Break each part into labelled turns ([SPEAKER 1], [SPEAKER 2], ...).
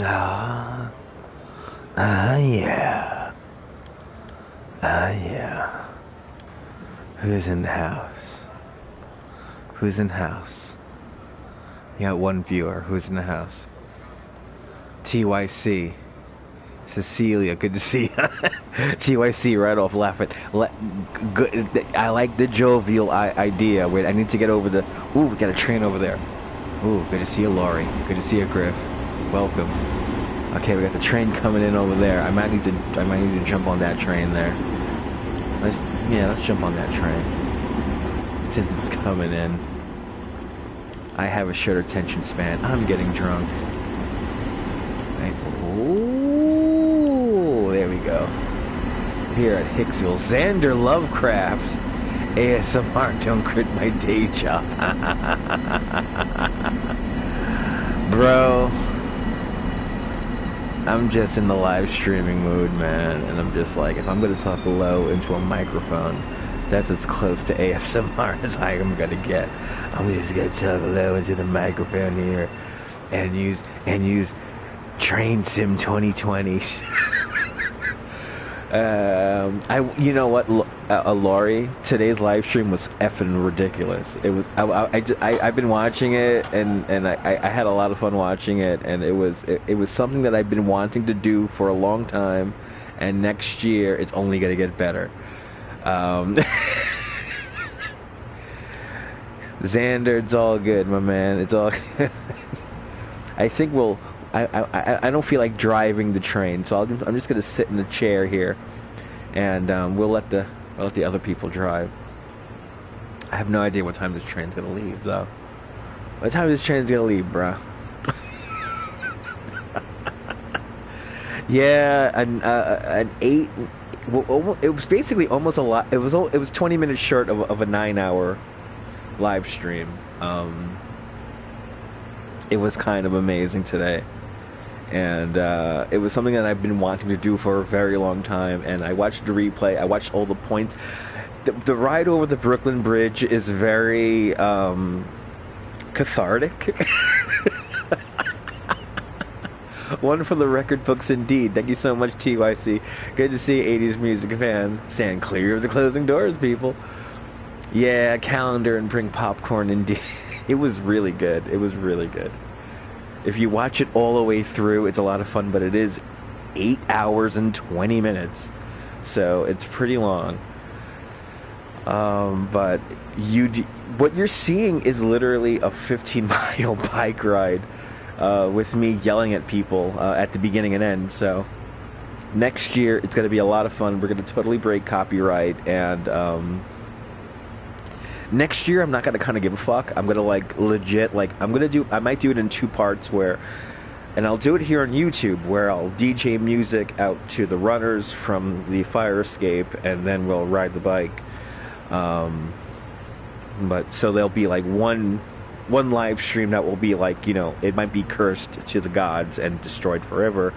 [SPEAKER 1] Ah, yeah. Yeah. Who's in the house? Who's in the house? You got one viewer. Who's in the house? TYC. Cecilia, good to see you. TYC right off laughing. Good. I like the jovial idea. Wait, I need to get over the... Ooh, we got a train over there. Ooh, good to see you, Laurie. Good to see you, Griff. Welcome. Okay, we got the train coming in over there. I might need to jump on that train there. Let's jump on that train. Since it's coming in. I have a short attention span. I'm getting drunk. Ooh, there we go. Here at Hicksville, Xander Lovecraft. ASMR, don't quit my day job. Bro, I'm just in the live streaming mood, man. And I'm just like, if I'm going to talk low into a microphone, that's as close to ASMR as I am going to get. I'm just going to talk low into the microphone here and use Train Sim 2020. You know what, Laurie? Today's live stream was effing ridiculous. It was. I've been watching it, and I had a lot of fun watching it, and it was something that I've been wanting to do for a long time, and next year it's only gonna get better. Xander, it's all good, my man. It's all. I think we'll. I don't feel like driving the train, so I'm just gonna sit in the chair here, and we'll let the other people drive. I have no idea what time this train's gonna leave, though. What time this train's gonna leave, bruh? Yeah, an 8. Well, it was basically almost a lot. It was 20 minutes short of a 9-hour live stream. It was kind of amazing today. And it was something that I've been wanting to do for a very long time. And I watched the replay. I watched all the points. The ride over the Brooklyn Bridge is very cathartic. One for the record books indeed. Thank you so much, TYC. Good to see 80s music fan. Stand clear of the closing doors, people. Yeah, calendar and bring popcorn indeed. It was really good. It was really good. If you watch it all the way through, it's a lot of fun, but it is 8 hours and 20 minutes. So it's pretty long. But what you're seeing is literally a 15-mile bike ride with me yelling at people at the beginning and end. So next year, it's going to be a lot of fun. We're going to totally break copyright, and next year, I'm not going to kind of give a fuck. I'm going to, like, legit, like, I might do it in 2 parts and I'll do it here on YouTube, where I'll DJ music out to the runners from the fire escape, and then we'll ride the bike. But, so there'll be, like, one live stream that will be, like, you know, it might be cursed to the gods and destroyed forever,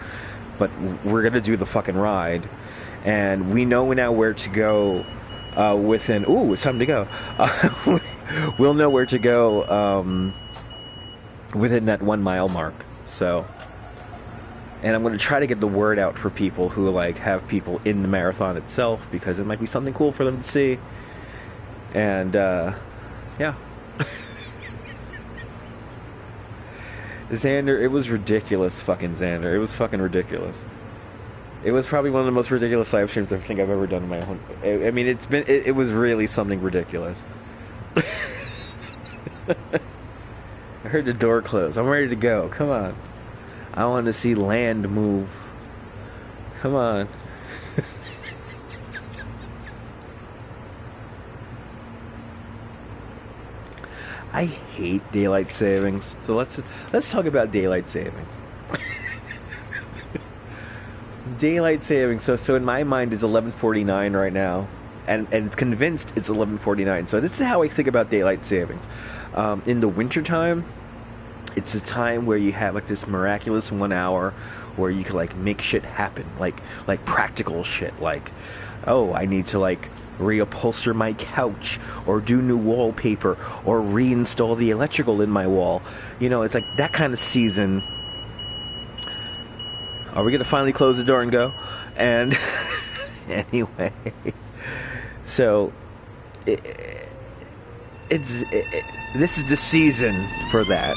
[SPEAKER 1] but we're going to do the fucking ride, and we know now where to go. Ooh, it's time to go. We'll know where to go within that 1 mile mark. So, and I'm going to try to get the word out for people who, like, have people in the marathon itself, because it might be something cool for them to see. And yeah. Xander, it was ridiculous, fucking Xander. It was fucking ridiculous. It was probably one of the most ridiculous live streams I think I've ever done in my own. I mean, it was really something ridiculous. I heard the door close. I'm ready to go. Come on. I want to see land move. Come on. I hate daylight savings. So let's talk about daylight savings. Daylight savings. So in my mind, it's 11:49 right now, and it's convinced it's 11:49. So this is how I think about daylight savings. In the wintertime, it's a time where you have, like, this miraculous 1 hour where you can, like, make shit happen, like practical shit, like, oh, I need to, like, reupholster my couch, or do new wallpaper, or reinstall the electrical in my wall. You know, it's like that kind of season. Are we gonna finally close the door and go? And anyway, so this is the season for that.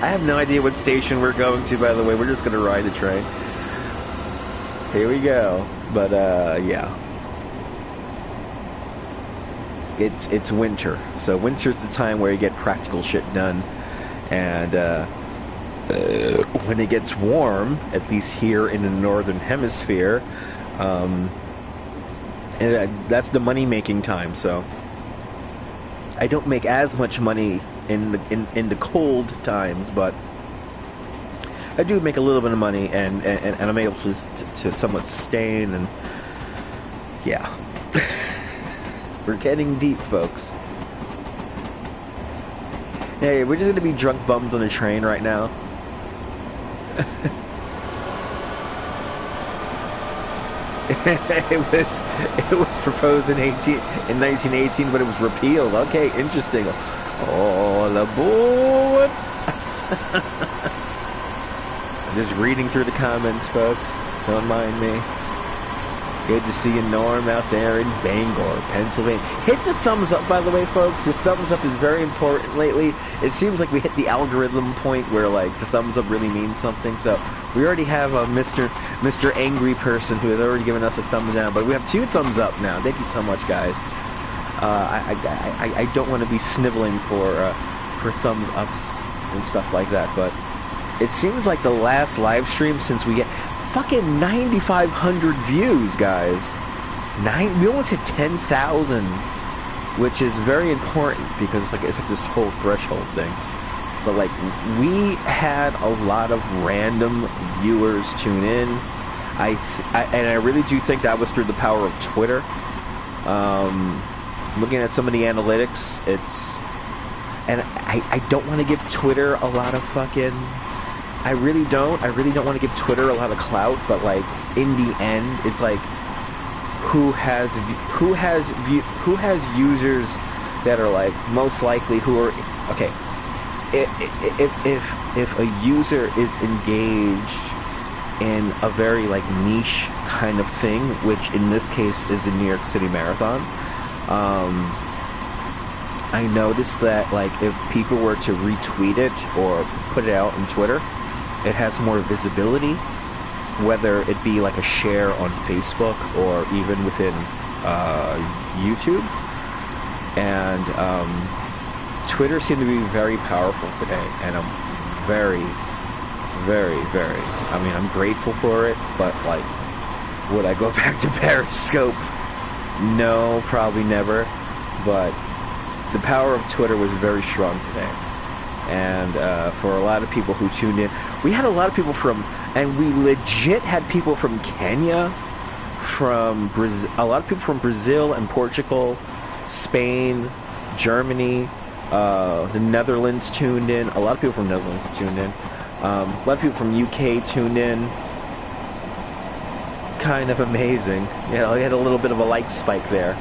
[SPEAKER 1] I have no idea what station we're going to, by the way. We're just gonna ride the train. Here we go. But yeah. It's winter. So winter's the time where you get practical shit done. And when it gets warm, at least here in the northern hemisphere, that's the money making time. So I don't make as much money in the cold times, but I do make a little bit of money, and I'm able to somewhat sustain, and yeah. We're getting deep, folks. Hey, we're just gonna be drunk bums on a train right now. It was proposed in 1918, but it was repealed. Okay, interesting. All aboard! I'm just reading through the comments, folks. Don't mind me. Good to see you, Norm, out there in Bangor, Pennsylvania. Hit the thumbs up, by the way, folks. The thumbs up is very important lately. It seems like we hit the algorithm point where, like, the thumbs up really means something. So we already have a Mr. Angry Person who has already given us a thumbs down, but we have 2 thumbs up now. Thank you so much, guys. I don't want to be sniveling for thumbs ups and stuff like that, but it seems like the last live stream since we get fucking 9,500 views, guys. We almost hit 10,000, which is very important because it's like this whole threshold thing. But like, we had a lot of random viewers tune in. And I really do think that was through the power of Twitter. Looking at some of the analytics, and I don't want to give Twitter a lot of fucking. I really don't want to give Twitter a lot of clout, but like in the end, it's like who has users that are like most likely who are okay. If a user is engaged in a very like niche kind of thing, which in this case is the New York City Marathon, I noticed that like if people were to retweet it or put it out on Twitter, it has more visibility, whether it be like a share on Facebook or even within YouTube. And Twitter seemed to be very powerful today, and I'm very, very, very, I mean, I'm grateful for it, but like, would I go back to Periscope? No, probably never, but the power of Twitter was very strong today. And for a lot of people who tuned in, we had a lot of people and we legit had people from Kenya, from Brazil, a lot of people from Brazil and Portugal, Spain, Germany, the Netherlands tuned in. A lot of people from the Netherlands tuned in. A lot of people from UK tuned in. Kind of amazing. You know, we had a little bit of a like spike there.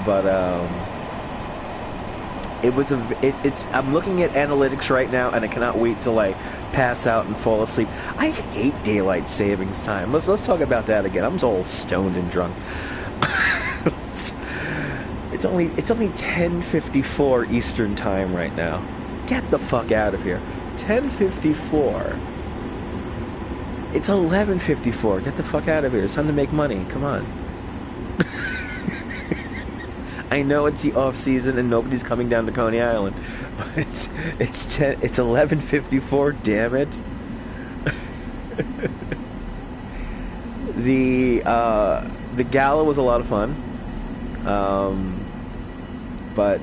[SPEAKER 1] But I'm looking at analytics right now, and I cannot wait till I pass out and fall asleep. I hate daylight savings time. Let's talk about that again. I'm all stoned and drunk. It's only 10:54 Eastern time right now. Get the fuck out of here. 10:54. It's 11:54. Get the fuck out of here. It's time to make money. Come on. I know it's the off season and nobody's coming down to Coney Island, but it's 11:54. Damn it. The gala was a lot of fun, but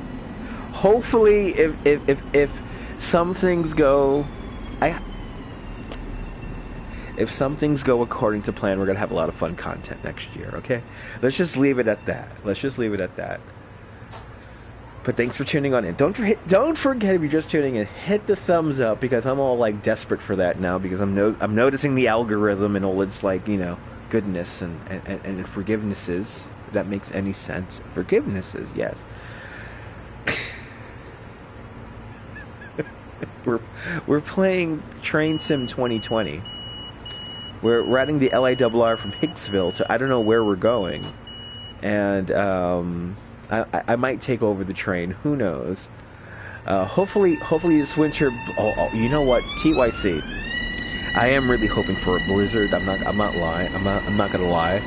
[SPEAKER 1] hopefully if some things go, if some things go according to plan, we're gonna have a lot of fun content next year. Okay, let's just leave it at that. But thanks for tuning on in. Don't forget, if you're just tuning in, hit the thumbs up, because I'm all like desperate for that now, because I'm noticing the algorithm and all its like, you know, goodness and forgivenesses that makes any sense. Forgiveness is yes. We're playing Train Sim 2020. We're riding the LIRR from Hicksville to I don't know where we're going, and I might take over the train. Who knows? Hopefully this winter. Oh, you know what? TYC. I am really hoping for a blizzard. I'm not lying. I'm not gonna lie.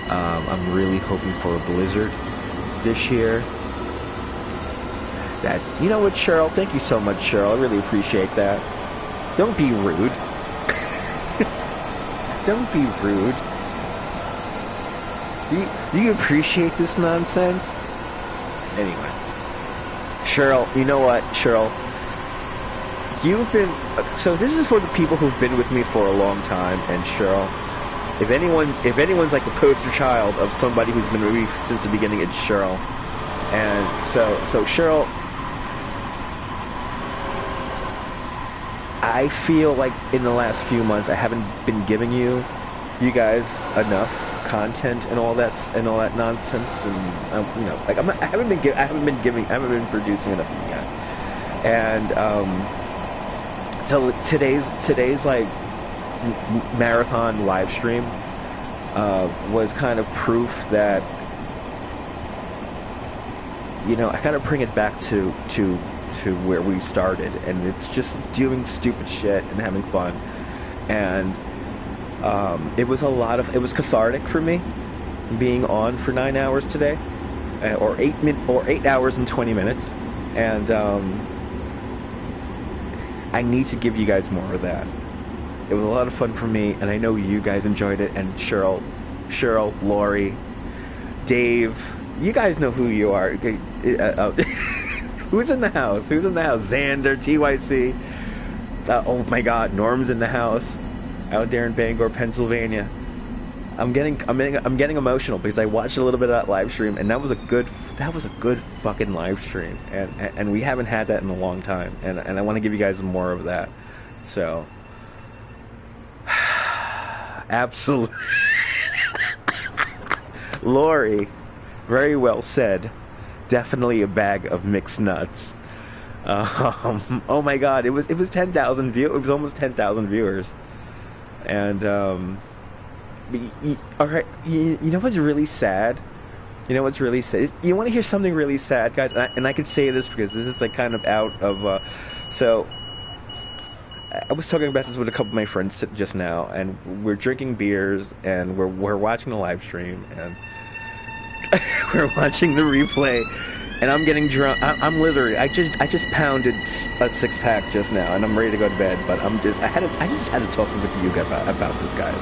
[SPEAKER 1] I'm really hoping for a blizzard this year. That, you know what, Cheryl? Thank you so much, Cheryl. I really appreciate that. Don't be rude. Don't be rude. Do you appreciate this nonsense? Anyway, Cheryl, you know what, Cheryl? You've been... So this is for the people who've been with me for a long time, and Cheryl, if anyone's like the poster child of somebody who's been with me since the beginning, it's Cheryl. And so Cheryl, I feel like in the last few months I haven't been giving you guys enough content and all that nonsense, and you know, like I haven't been producing enough of you guys. And today's like marathon live stream was kind of proof that, you know, I kind of bring it back to where we started, and it's just doing stupid shit and having fun. And it was cathartic for me being on for 9 hours today, or 8 hours and 20 minutes, and I need to give you guys more of that. It was a lot of fun for me, and I know you guys enjoyed it. And Cheryl, Lori, Dave, you guys know who you are. Who's in the house? Xander, TYC. Oh my God, Norm's in the house. Out there in Bangor, Pennsylvania. I'm getting emotional because I watched a little bit of that live stream, and that was a good fucking live stream, and we haven't had that in a long time, and I want to give you guys more of that. So, absolutely, Lori, very well said. Definitely a bag of mixed nuts. Oh my God, it was 10,000 views. It was almost 10,000 viewers, and all right. You know what's really sad? You know what's really sad? You want to hear something really sad, guys? And I can say this because this is like kind of out of. So I was talking about this with a couple of my friends just now, and we're drinking beers, and we're watching the live stream, and we're watching the replay, and I'm getting drunk. I'm literally. I just pounded a 6-pack just now, and I'm ready to go to bed. But I just had to talk with you about this, guys.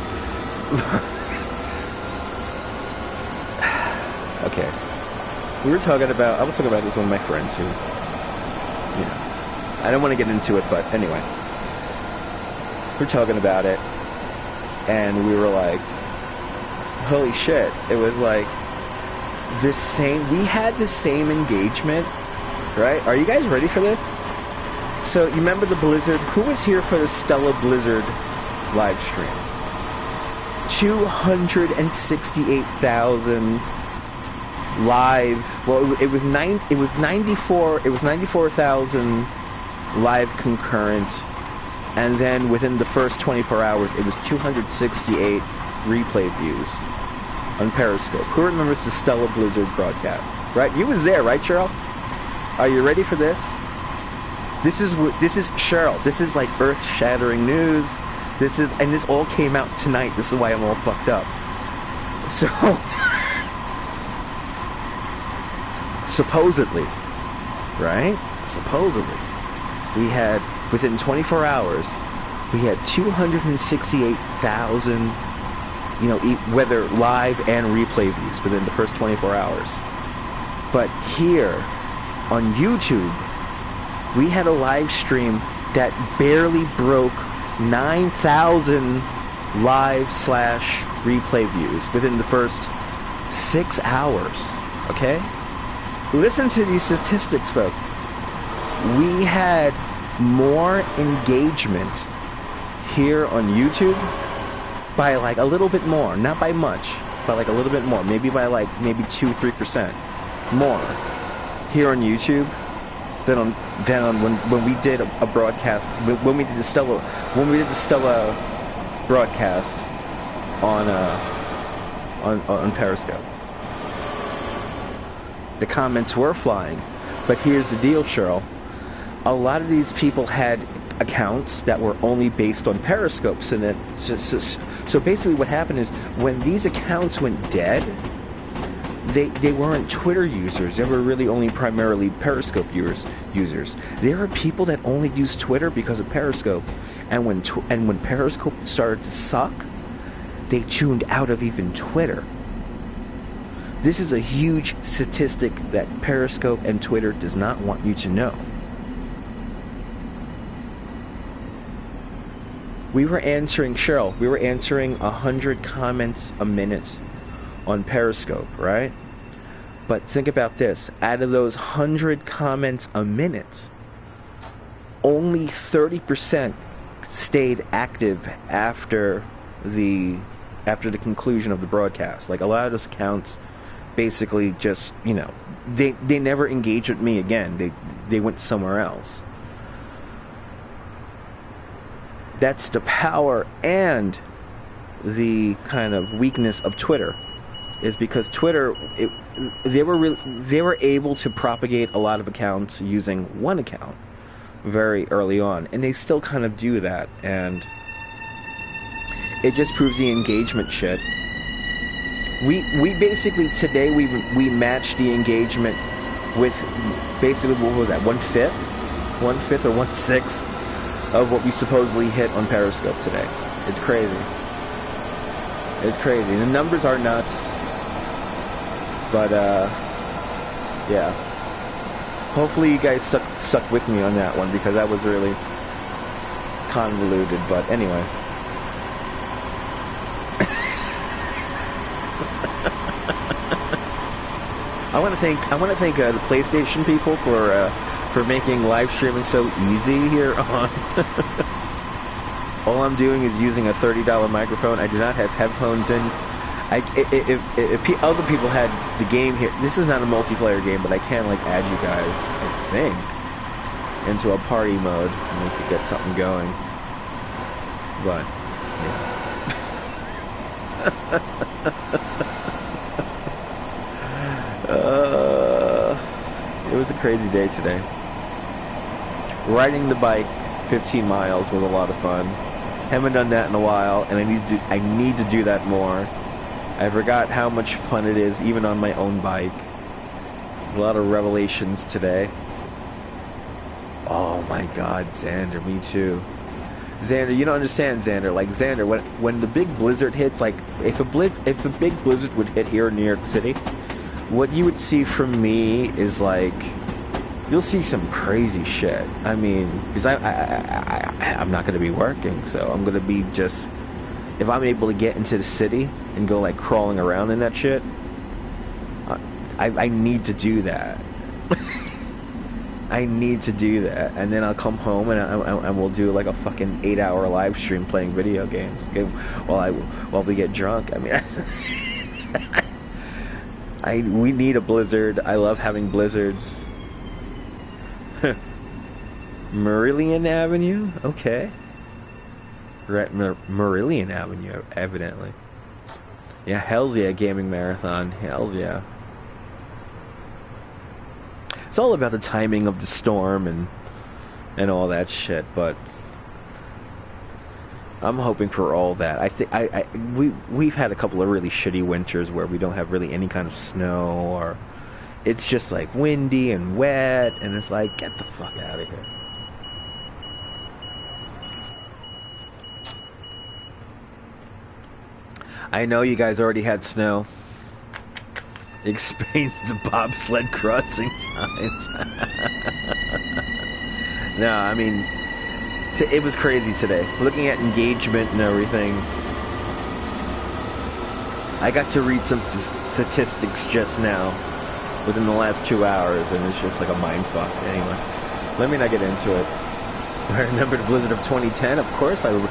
[SPEAKER 1] Okay. I was talking about this with one of my friends who, you know, I don't want to get into it, but anyway. We're talking about it, and we were like, holy shit. It was like we had the same engagement, right? Are you guys ready for this? So, you remember the Blizzard? Who was here for the Stella Blizzard live stream? 268,000 live. Well, it was 94,000 live concurrent, and then within the first 24 hours, it was 268 replay views on Periscope. Who remembers the Stella Blizzard broadcast? Right? You was there, right, Cheryl? Are you ready for this? This is Cheryl. This is like earth-shattering news. And this all came out tonight. This is why I'm all fucked up. So, supposedly, right? Supposedly, we had, within 24 hours, we had 268,000, you know, whether live and replay views within the first 24 hours. But here, on YouTube, we had a live stream that barely broke 9,000 live/replay views within the first 6 hours. Okay? Listen to these statistics, folks. We had more engagement here on YouTube by like a little bit more, not by much, by like a little bit more, maybe by like maybe 2-3% more here on YouTube than on when we did a broadcast when we did the Stella broadcast on Periscope. The comments were flying, but here's the deal, Cheryl. A lot of these people had accounts that were only based on Periscope, so basically what happened is when these accounts went dead, they weren't Twitter users. They were really only primarily Periscope users. There are people that only use Twitter because of Periscope, and when Periscope started to suck, they tuned out of even Twitter. This is a huge statistic that Periscope and Twitter does not want you to know. We were answering 100 comments a minute on Periscope, right? But think about this. Out of those 100 comments a minute, only 30% stayed active after the conclusion of the broadcast. Like, a lot of those accounts basically just, they never engaged with me again. They went somewhere else. That's the power and the kind of weakness of Twitter, is because Twitter, they were able to propagate a lot of accounts using one account very early on, and they still kind of do that, and it just proves the engagement shit. We basically today we matched the engagement with basically, what was that, 1/5 or 1/6 of what we supposedly hit on Periscope today. It's crazy. It's crazy. The numbers are nuts. But yeah. Hopefully you guys stuck with me on that one, because that was really convoluted. But anyway. I want to thank the PlayStation people for making live streaming so easy here on. All I'm doing is using a $30 microphone. I do not have headphones in. If other people had the game here, this is not a multiplayer game, but I can like add you guys, I think, into a party mode, and we could get something going. But it was a crazy day today. Riding the bike 15 miles was a lot of fun. Haven't done that in a while, and I need to do that more. I forgot how much fun it is even on my own bike. A lot of revelations today. Oh my god, Xander, me too. Xander, you don't understand, Xander. Like, Xander, when the big blizzard hits, like if a big blizzard would hit here in New York City, what you would see from me is like, you'll see some crazy shit. I mean, because I'm not going to be working, so I'm going to be just, if I'm able to get into the city and go like crawling around in that shit, I need to do that. I need to do that, and then I'll come home and we'll do like a fucking 8-hour live stream playing video games while we get drunk. I mean, we need a blizzard. I love having blizzards. Marillion Avenue? Okay. Right, Marillion Avenue, evidently. Yeah, hells yeah, gaming marathon. Hells yeah. It's all about the timing of the storm and all that shit, but I'm hoping for all that. I think we've had a couple of really shitty winters where we don't have really any kind of snow, or it's just like windy and wet, and it's like, get the fuck out of here. I know you guys already had snow. Explains the bobsled crossing signs. No, I mean, it was crazy today. Looking at engagement and everything, I got to read some statistics just now within the last 2 hours, and it's just like a mind fuck. Anyway, let me not get into it. Do I remember the blizzard of 2010? Of course I remember.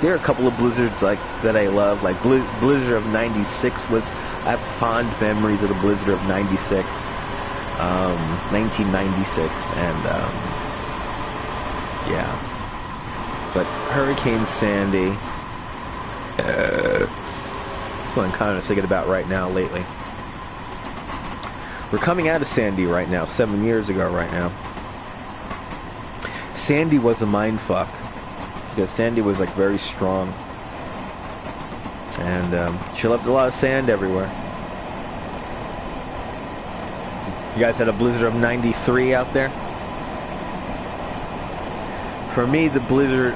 [SPEAKER 1] there are a couple of blizzards like that I love. Like Blizzard of '96 was. I have fond memories of the Blizzard of '96, 1996, and yeah. But Hurricane Sandy. That's what I'm kind of thinking about right now lately. We're coming out of Sandy right now, 7 years ago right now. Sandy was a mindfuck because Sandy was like very strong, and she left a lot of sand everywhere. You guys had a blizzard of '93 out there? For me, the blizzard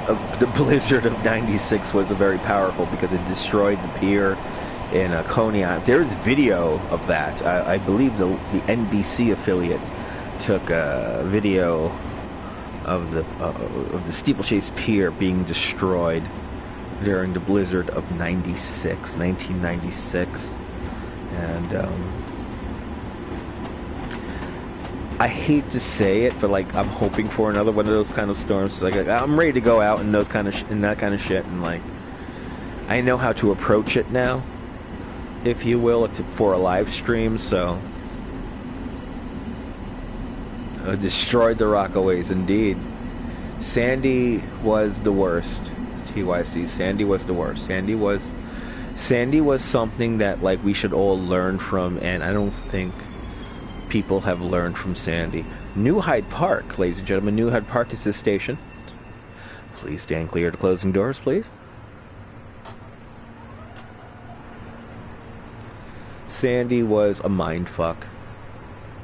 [SPEAKER 1] of '96 was very powerful because it destroyed the pier in Coney Island. There's video of that. I believe the NBC affiliate took a video of the Steeplechase Pier being destroyed during the blizzard of 1996. And I hate to say it, but like I'm hoping for another one of those kind of storms. Like I'm ready to go out in those kind of in that kind of shit, and like I know how to approach it now, if you will, for a live stream. So destroyed the Rockaways indeed. Sandy was the worst. TYC. Sandy was the worst. Sandy was something that like we should all learn from, and I don't think people have learned from Sandy. New Hyde Park, ladies and gentlemen. New Hyde Park is this station. Please stand clear to closing doors, please. Sandy was a mindfuck.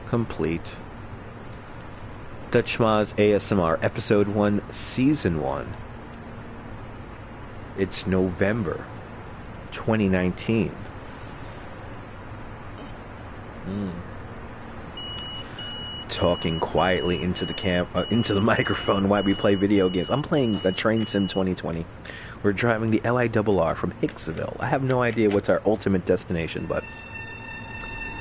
[SPEAKER 1] Complete. Dutchmazz ASMR, Episode 1, Season 1. It's November 2019. Talking quietly into the microphone while we play video games. I'm playing the Train Sim 2020. We're driving the LIRR from Hicksville. I have no idea what's our ultimate destination, but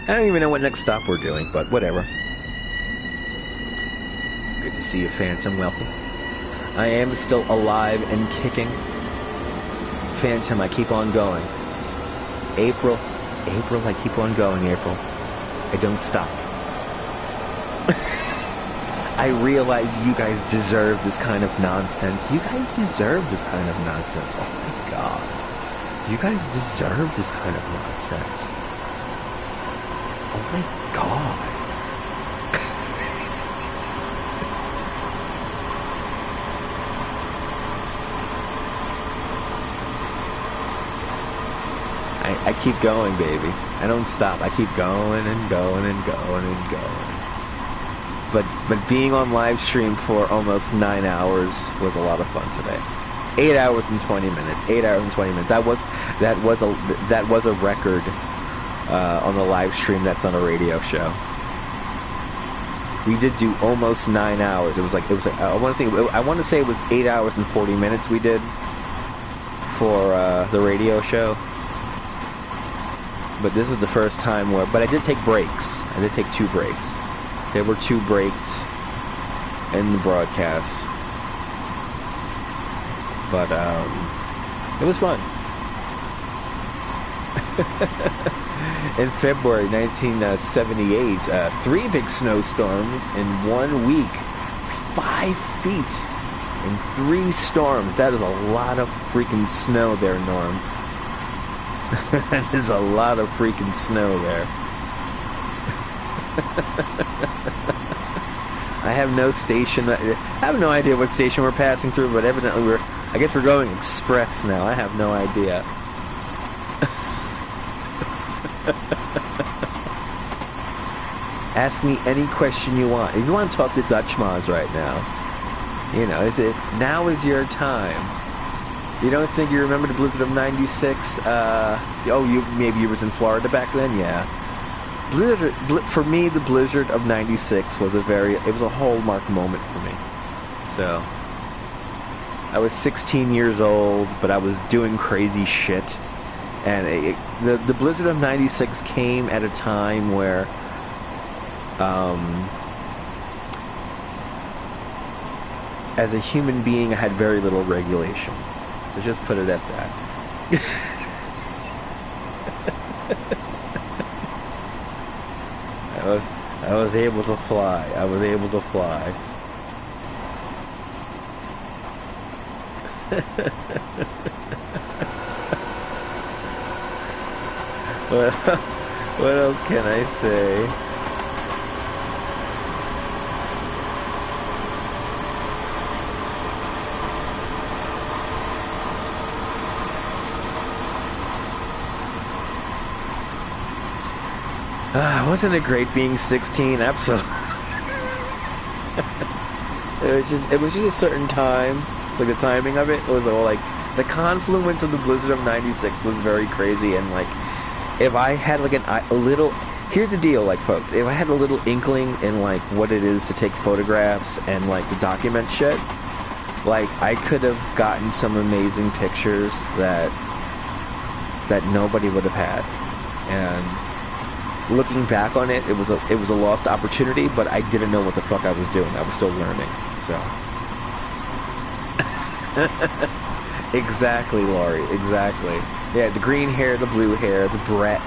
[SPEAKER 1] I don't even know what next stop we're doing, but whatever. Good to see you, Phantom. Welcome. I am still alive and kicking. Phantom, I keep on going. April, I keep on going, April. I don't stop. I realize you guys deserve this kind of nonsense. You guys deserve this kind of nonsense. Oh my god. You guys deserve this kind of nonsense. Oh my god. I keep going, baby. I don't stop. I keep going and going and going and going. But being on live stream for almost 9 hours was a lot of fun today. 8 hours and 20 minutes. 8 hours and 20 minutes. That was a record on the live stream that's on a radio show. We did do almost 9 hours. It was like I want to say it was 8 hours and 40 minutes we did for the radio show. But this is the first time where... But I did take breaks. I did take 2 breaks. There were 2 breaks in the broadcast. But, it was fun. In February 1978, 3 big snowstorms in 1 week. 5 feet in 3 storms. That is a lot of freaking snow there, Norm. That is a lot of freaking snow there. I have no station. I have no idea what station we're passing through, but evidently I guess we're going express now. I have no idea. Ask me any question you want. If you want to talk to Dutchmazz right now, you know, now is your time. You don't think you remember the blizzard of '96? Maybe you was in Florida back then? Yeah. For me, the blizzard of '96 was it was a hallmark moment for me. So, I was 16 years old, but I was doing crazy shit. And the blizzard of '96 came at a time where, as a human being, I had very little regulation. Let's just put it at that. I was able to fly. I was able to fly. What else can I say? Wasn't it great being 16? Absolutely. It was just a certain time. Like the timing of it was all like the confluence of the blizzard of '96 was very crazy, and like if I had like a little, here's the deal, like folks, if I had a little inkling in like what it is to take photographs and like to document shit, like I could have gotten some amazing pictures that nobody would have had. And looking back on it, it was a lost opportunity, but I didn't know what the fuck I was doing. I was still learning. So exactly, Laurie, exactly. Yeah, the green hair, the blue hair, the brash.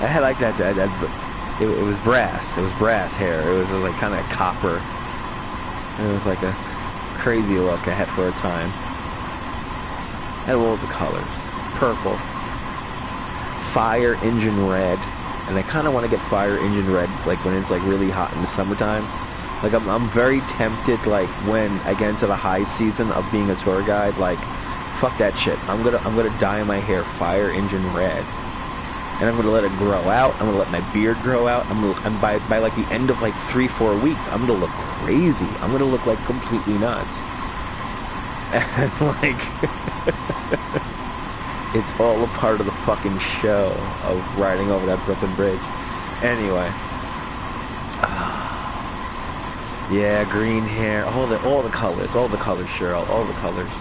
[SPEAKER 1] I had like that. It was brass. It was brass hair. It was like kind of copper. It was like a crazy look I had for a time. I had all the colors: purple, fire engine red, and I kind of want to get fire engine red like when it's like really hot in the summertime. Like I'm very tempted, like when I get into the high season of being a tour guide, like fuck that shit. I'm gonna dye my hair fire engine red, and I'm gonna let it grow out. I'm gonna let my beard grow out. And by like the end of like 3-4 weeks, I'm gonna look crazy. I'm gonna look like completely nuts. And like it's all a part of the fucking show of riding over that Brooklyn Bridge. Anyway. Yeah, green hair, all the colors, Cheryl, all the colors.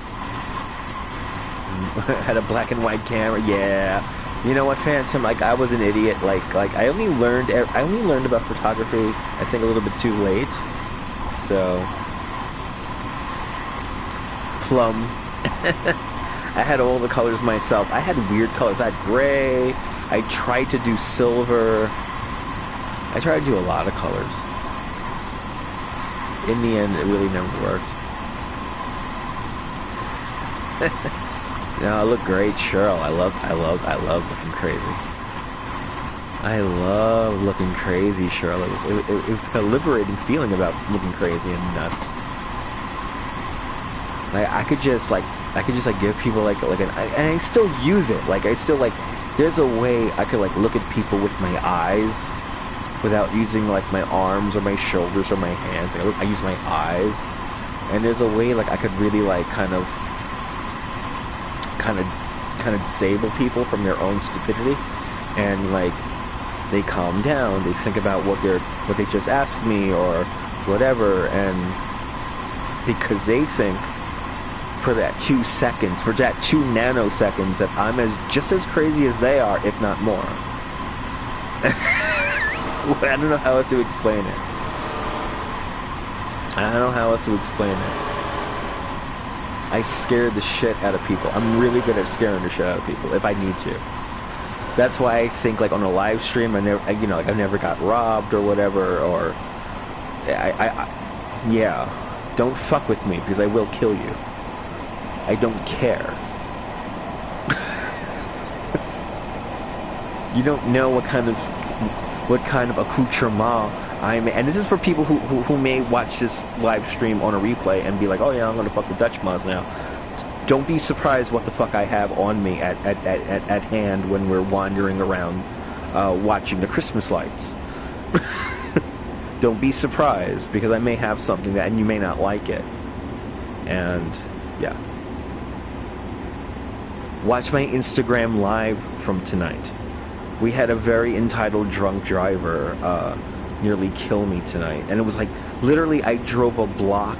[SPEAKER 1] Had a black and white camera, yeah. You know what, Phantom? Like I was an idiot. Like I only learned about photography, I think, a little bit too late. So, plum. I had all the colors myself. I had weird colors. I had gray. I tried to do silver. I tried to do a lot of colors. In the end, it really never worked. No, I look great, Cheryl. I love looking crazy. I love looking crazy, Cheryl. It was like a liberating feeling about looking crazy and nuts. Like I could just give people like and I still use it. Like I still like. There's a way I could like look at people with my eyes, without using like my arms or my shoulders or my hands. I use my eyes, and there's a way like I could really like kind of disable people from their own stupidity, and like they calm down, they think about what they just asked me or whatever, and because they think for that 2 seconds, for that 2 nanoseconds, that I'm just as crazy as they are, if not more. I don't know how else to explain it. I scared the shit out of people. I'm really good at scaring the shit out of people if I need to. That's why I think like on a live stream, I never got robbed or whatever, or yeah, don't fuck with me because I will kill you. I don't care. You don't know what kind of accoutrement I'm, and this is for people who may watch this live stream on a replay and be like, oh yeah, I'm gonna fuck with Dutchmazz now. Don't be surprised what the fuck I have on me at hand when we're wandering around watching the Christmas lights. Don't be surprised, because I may have something that, and you may not like it. And yeah, watch my Instagram live from tonight. We had a very entitled drunk driver nearly kill me tonight. And it was like, literally, I drove a block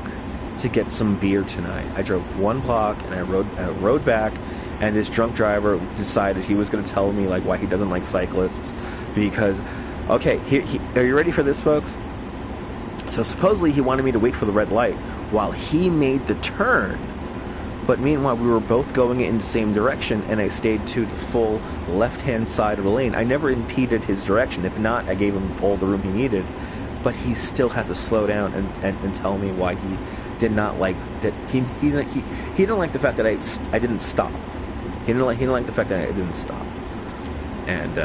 [SPEAKER 1] to get some beer tonight. I drove 1 block and I rode back, and this drunk driver decided he was going to tell me like why he doesn't like cyclists. Because, okay, are you ready for this, folks? So supposedly he wanted me to wait for the red light while he made the turn. But meanwhile, we were both going in the same direction, and I stayed to the full left-hand side of the lane. I never impeded his direction. If not, I gave him all the room he needed. But he still had to slow down and tell me why he did not like that. He didn't like the fact that I didn't stop. He didn't like the fact that I didn't stop. And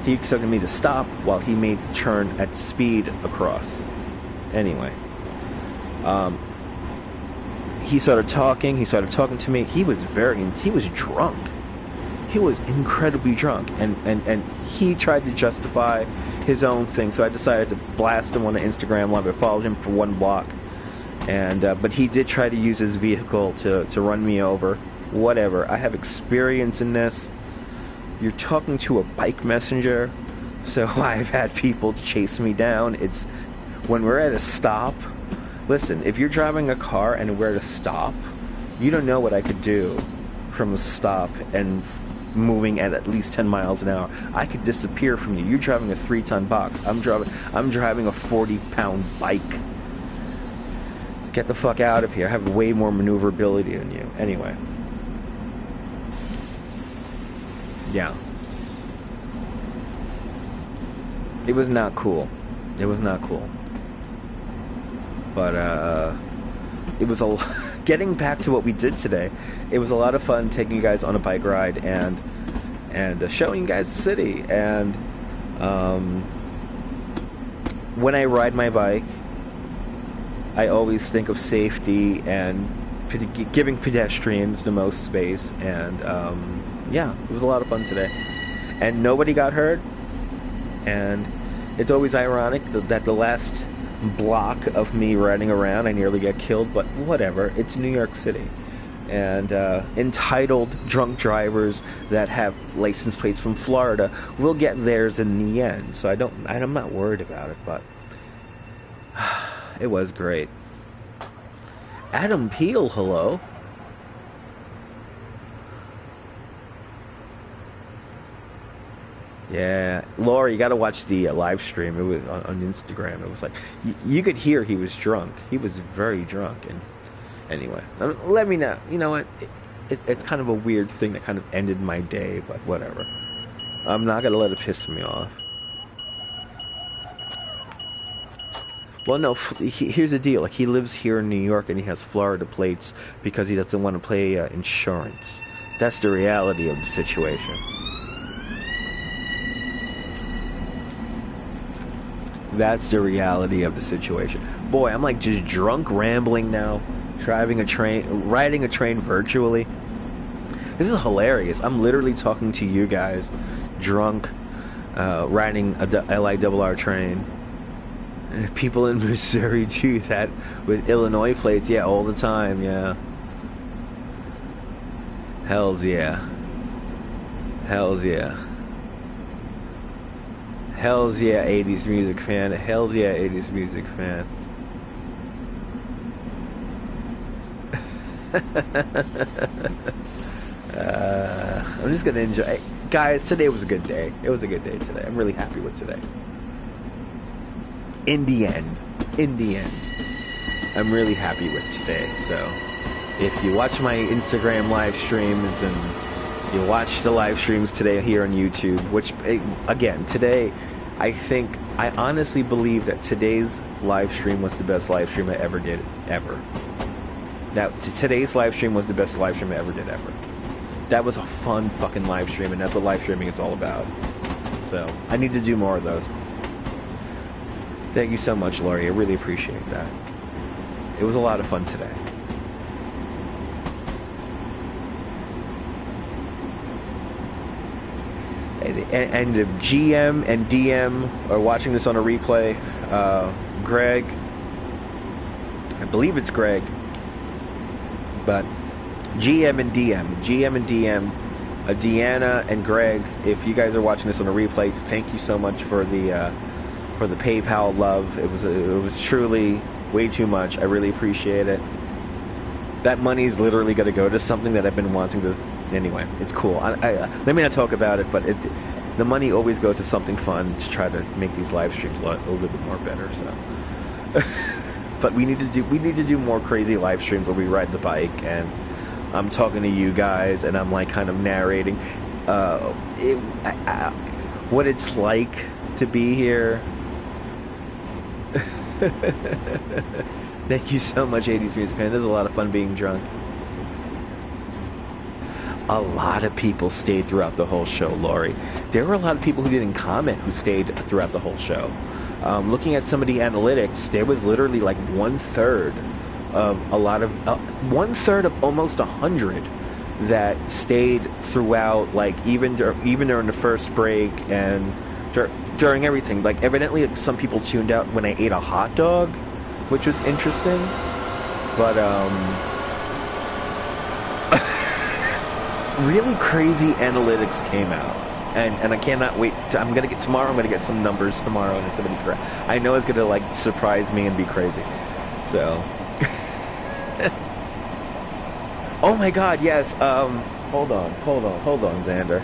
[SPEAKER 1] he expected me to stop while he made the turn at speed across. Anyway, he started talking to me. He was drunk. He was incredibly drunk, and he tried to justify his own thing. So I decided to blast him on the Instagram Live. I followed him for 1 block, and but he did try to use his vehicle to run me over. Whatever. I have experience in this. You're talking to a bike messenger, so I've had people chase me down. It's when we're at a stop. Listen, if you're driving a car and we're at a stop, you don't know what I could do from a stop and moving at least 10 miles an hour. I could disappear from you. You're driving a 3-ton box. I'm driving a 40-pound bike. Get the fuck out of here. I have way more maneuverability than you. Anyway. Yeah. It was not cool. It was not cool. But it was getting back to what we did today. It was a lot of fun taking you guys on a bike ride and showing you guys the city. And when I ride my bike, I always think of safety and giving pedestrians the most space. And yeah, it was a lot of fun today. And nobody got hurt. And it's always ironic that the last block of me riding around, I nearly get killed, but whatever. It's New York City. And entitled drunk drivers that have license plates from Florida will get theirs in the end. So I'm not worried about it, but it was great. Adam Peel, hello. Yeah, Laura, you got to watch the live stream. It was on Instagram. It was like you could hear he was drunk. He was very drunk. And anyway, let me know. You know what? It's kind of a weird thing that kind of ended my day, but whatever. I'm not gonna let it piss me off. Well, no. Here's the deal. Like, he lives here in New York and he has Florida plates because he doesn't want to pay insurance. That's the reality of the situation. That's the reality of the situation. Boy, I'm like just drunk rambling now, riding a train virtually. This is hilarious. I'm literally talking to you guys, drunk, riding a LIRR train. People in Missouri do that with Illinois plates, yeah, all the time, yeah. Hells yeah. Hells yeah. Hells yeah, 80s music fan. Hells yeah, 80s music fan. I'm just gonna enjoy. Guys, today was a good day. It was a good day today. I'm really happy with today. In the end, I'm really happy with today. So, if you watch my Instagram live streams and you watch the live streams today here on YouTube, which, again, today, I honestly believe that today's live stream was the best live stream I ever did, ever. Today's live stream was the best live stream I ever did, ever. That was a fun fucking live stream, and that's what live streaming is all about. So, I need to do more of those. Thank you so much, Laurie. I really appreciate that. It was a lot of fun today. And if GM and DM are watching this on a replay, Greg, I believe it's Greg, but GM and DM, Deanna and Greg, if you guys are watching this on a replay, thank you so much for the PayPal love. It was truly way too much. I really appreciate it. That money is literally going to go to something that I've been wanting to. Anyway, it's cool. Let me not talk about it, but the money always goes to something fun to try to make these live streams a little bit more better. So, But we need to do more crazy live streams where we ride the bike and I'm talking to you guys and I'm like kind of narrating what it's like to be here. Thank you so much, 80s Music Man. It is a lot of fun being drunk. A lot of people stayed throughout the whole show, Lori. There were a lot of people who didn't comment who stayed throughout the whole show. Looking at some of the analytics, there was literally like 1/3 of one-third of almost 100 that stayed throughout, like even during the first break and during everything. Like evidently some people tuned out when I ate a hot dog, which was interesting. But really crazy analytics came out. And I cannot wait. I'm gonna get some numbers tomorrow, and it's gonna be correct. I know it's gonna like surprise me and be crazy. So, oh my God, yes. Hold on, Xander.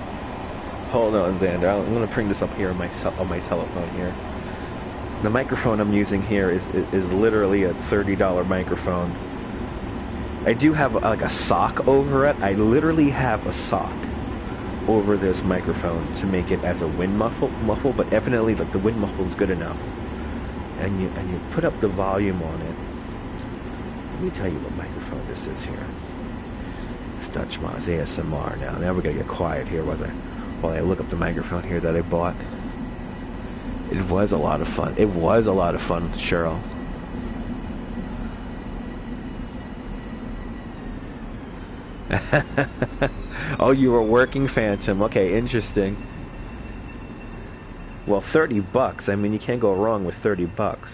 [SPEAKER 1] Hold on, Xander. I'm gonna bring this up here on my telephone here. The microphone I'm using here is literally a $30 microphone. I do have like a sock over it. I literally have a sock over this microphone to make it as a wind muffle, but evidently like the wind muffle is good enough. And you put up the volume on it. Let me tell you what microphone this is here. It's Dutchmazz ASMR. Now we're gonna get quiet here, while I look up the microphone here that I bought. It was a lot of fun. It was a lot of fun, Cheryl. Oh, you were working Phantom. Okay, interesting. Well, $30. I mean, you can't go wrong with $30.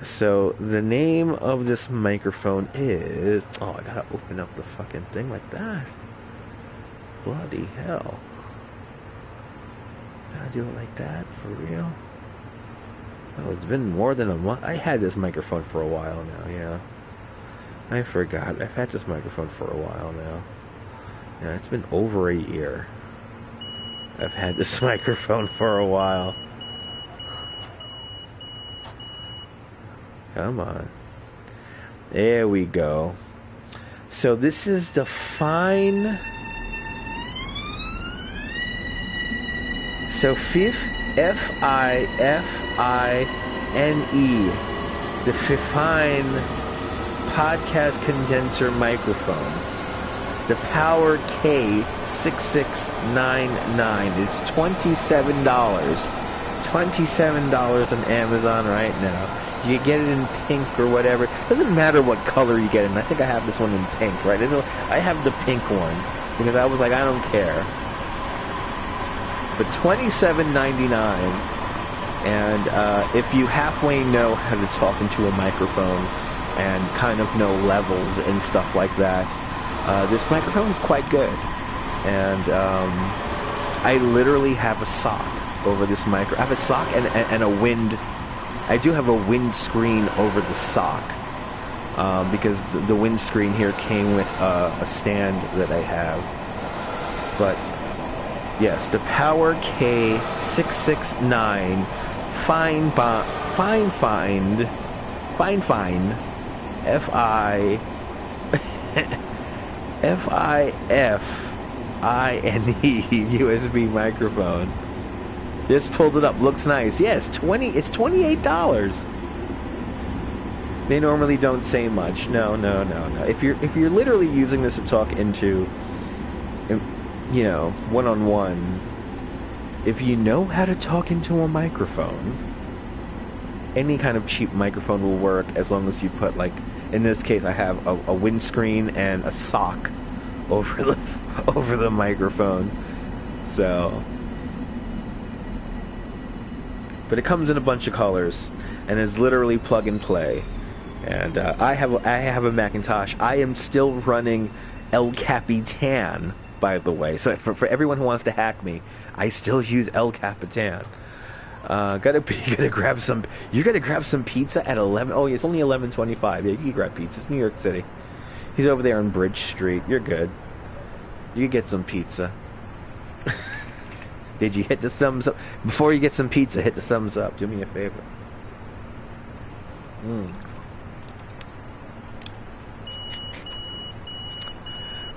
[SPEAKER 1] So, the name of this microphone is... Oh, I gotta open up the fucking thing like that. Bloody hell. Gotta do it like that? For real? Oh, it's been more than a month. I had this microphone for a while now, yeah. I forgot. I've had this microphone for a while now. Yeah, it's been over a year. I've had this microphone for a while. Come on. There we go. So this is the Fine... So F-I-F-I-N-E. The Fifine podcast condenser microphone. The Power K6699 is $27. $27 on Amazon right now. You get it in pink or whatever. Doesn't matter what color you get in. I think I have this one in pink, right? I have the pink one because I was like, I don't care. But $27.99. And if you halfway know how to talk into a microphone and kind of know levels and stuff like that, this microphone is quite good. And I literally have a sock over this micro. I have a sock and a wind. I do have a windscreen over the sock because the windscreen here came with a stand that I have. But yes, the Power K669 Fine F-I-F-I-N-E USB microphone. Just pulled it up. Looks nice. Yes, it's $28. They normally don't say much. No. If you're literally using this to talk into, you know, one-on-one, if you know how to talk into a microphone, any kind of cheap microphone will work as long as you put, like, in this case, I have a windscreen and a sock over the microphone. So, but it comes in a bunch of colors and is literally plug and play. And I have a Macintosh. I am still running El Capitan, by the way. So for everyone who wants to hack me, I still use El Capitan. Gotta grab some. You gotta grab some pizza at 11. Oh, it's only 11:25. Yeah, you can grab pizza. It's New York City. He's over there on Bridge Street. You're good. You can get some pizza. Did you hit the thumbs up before you get some pizza? Hit the thumbs up. Do me a favor. Mm.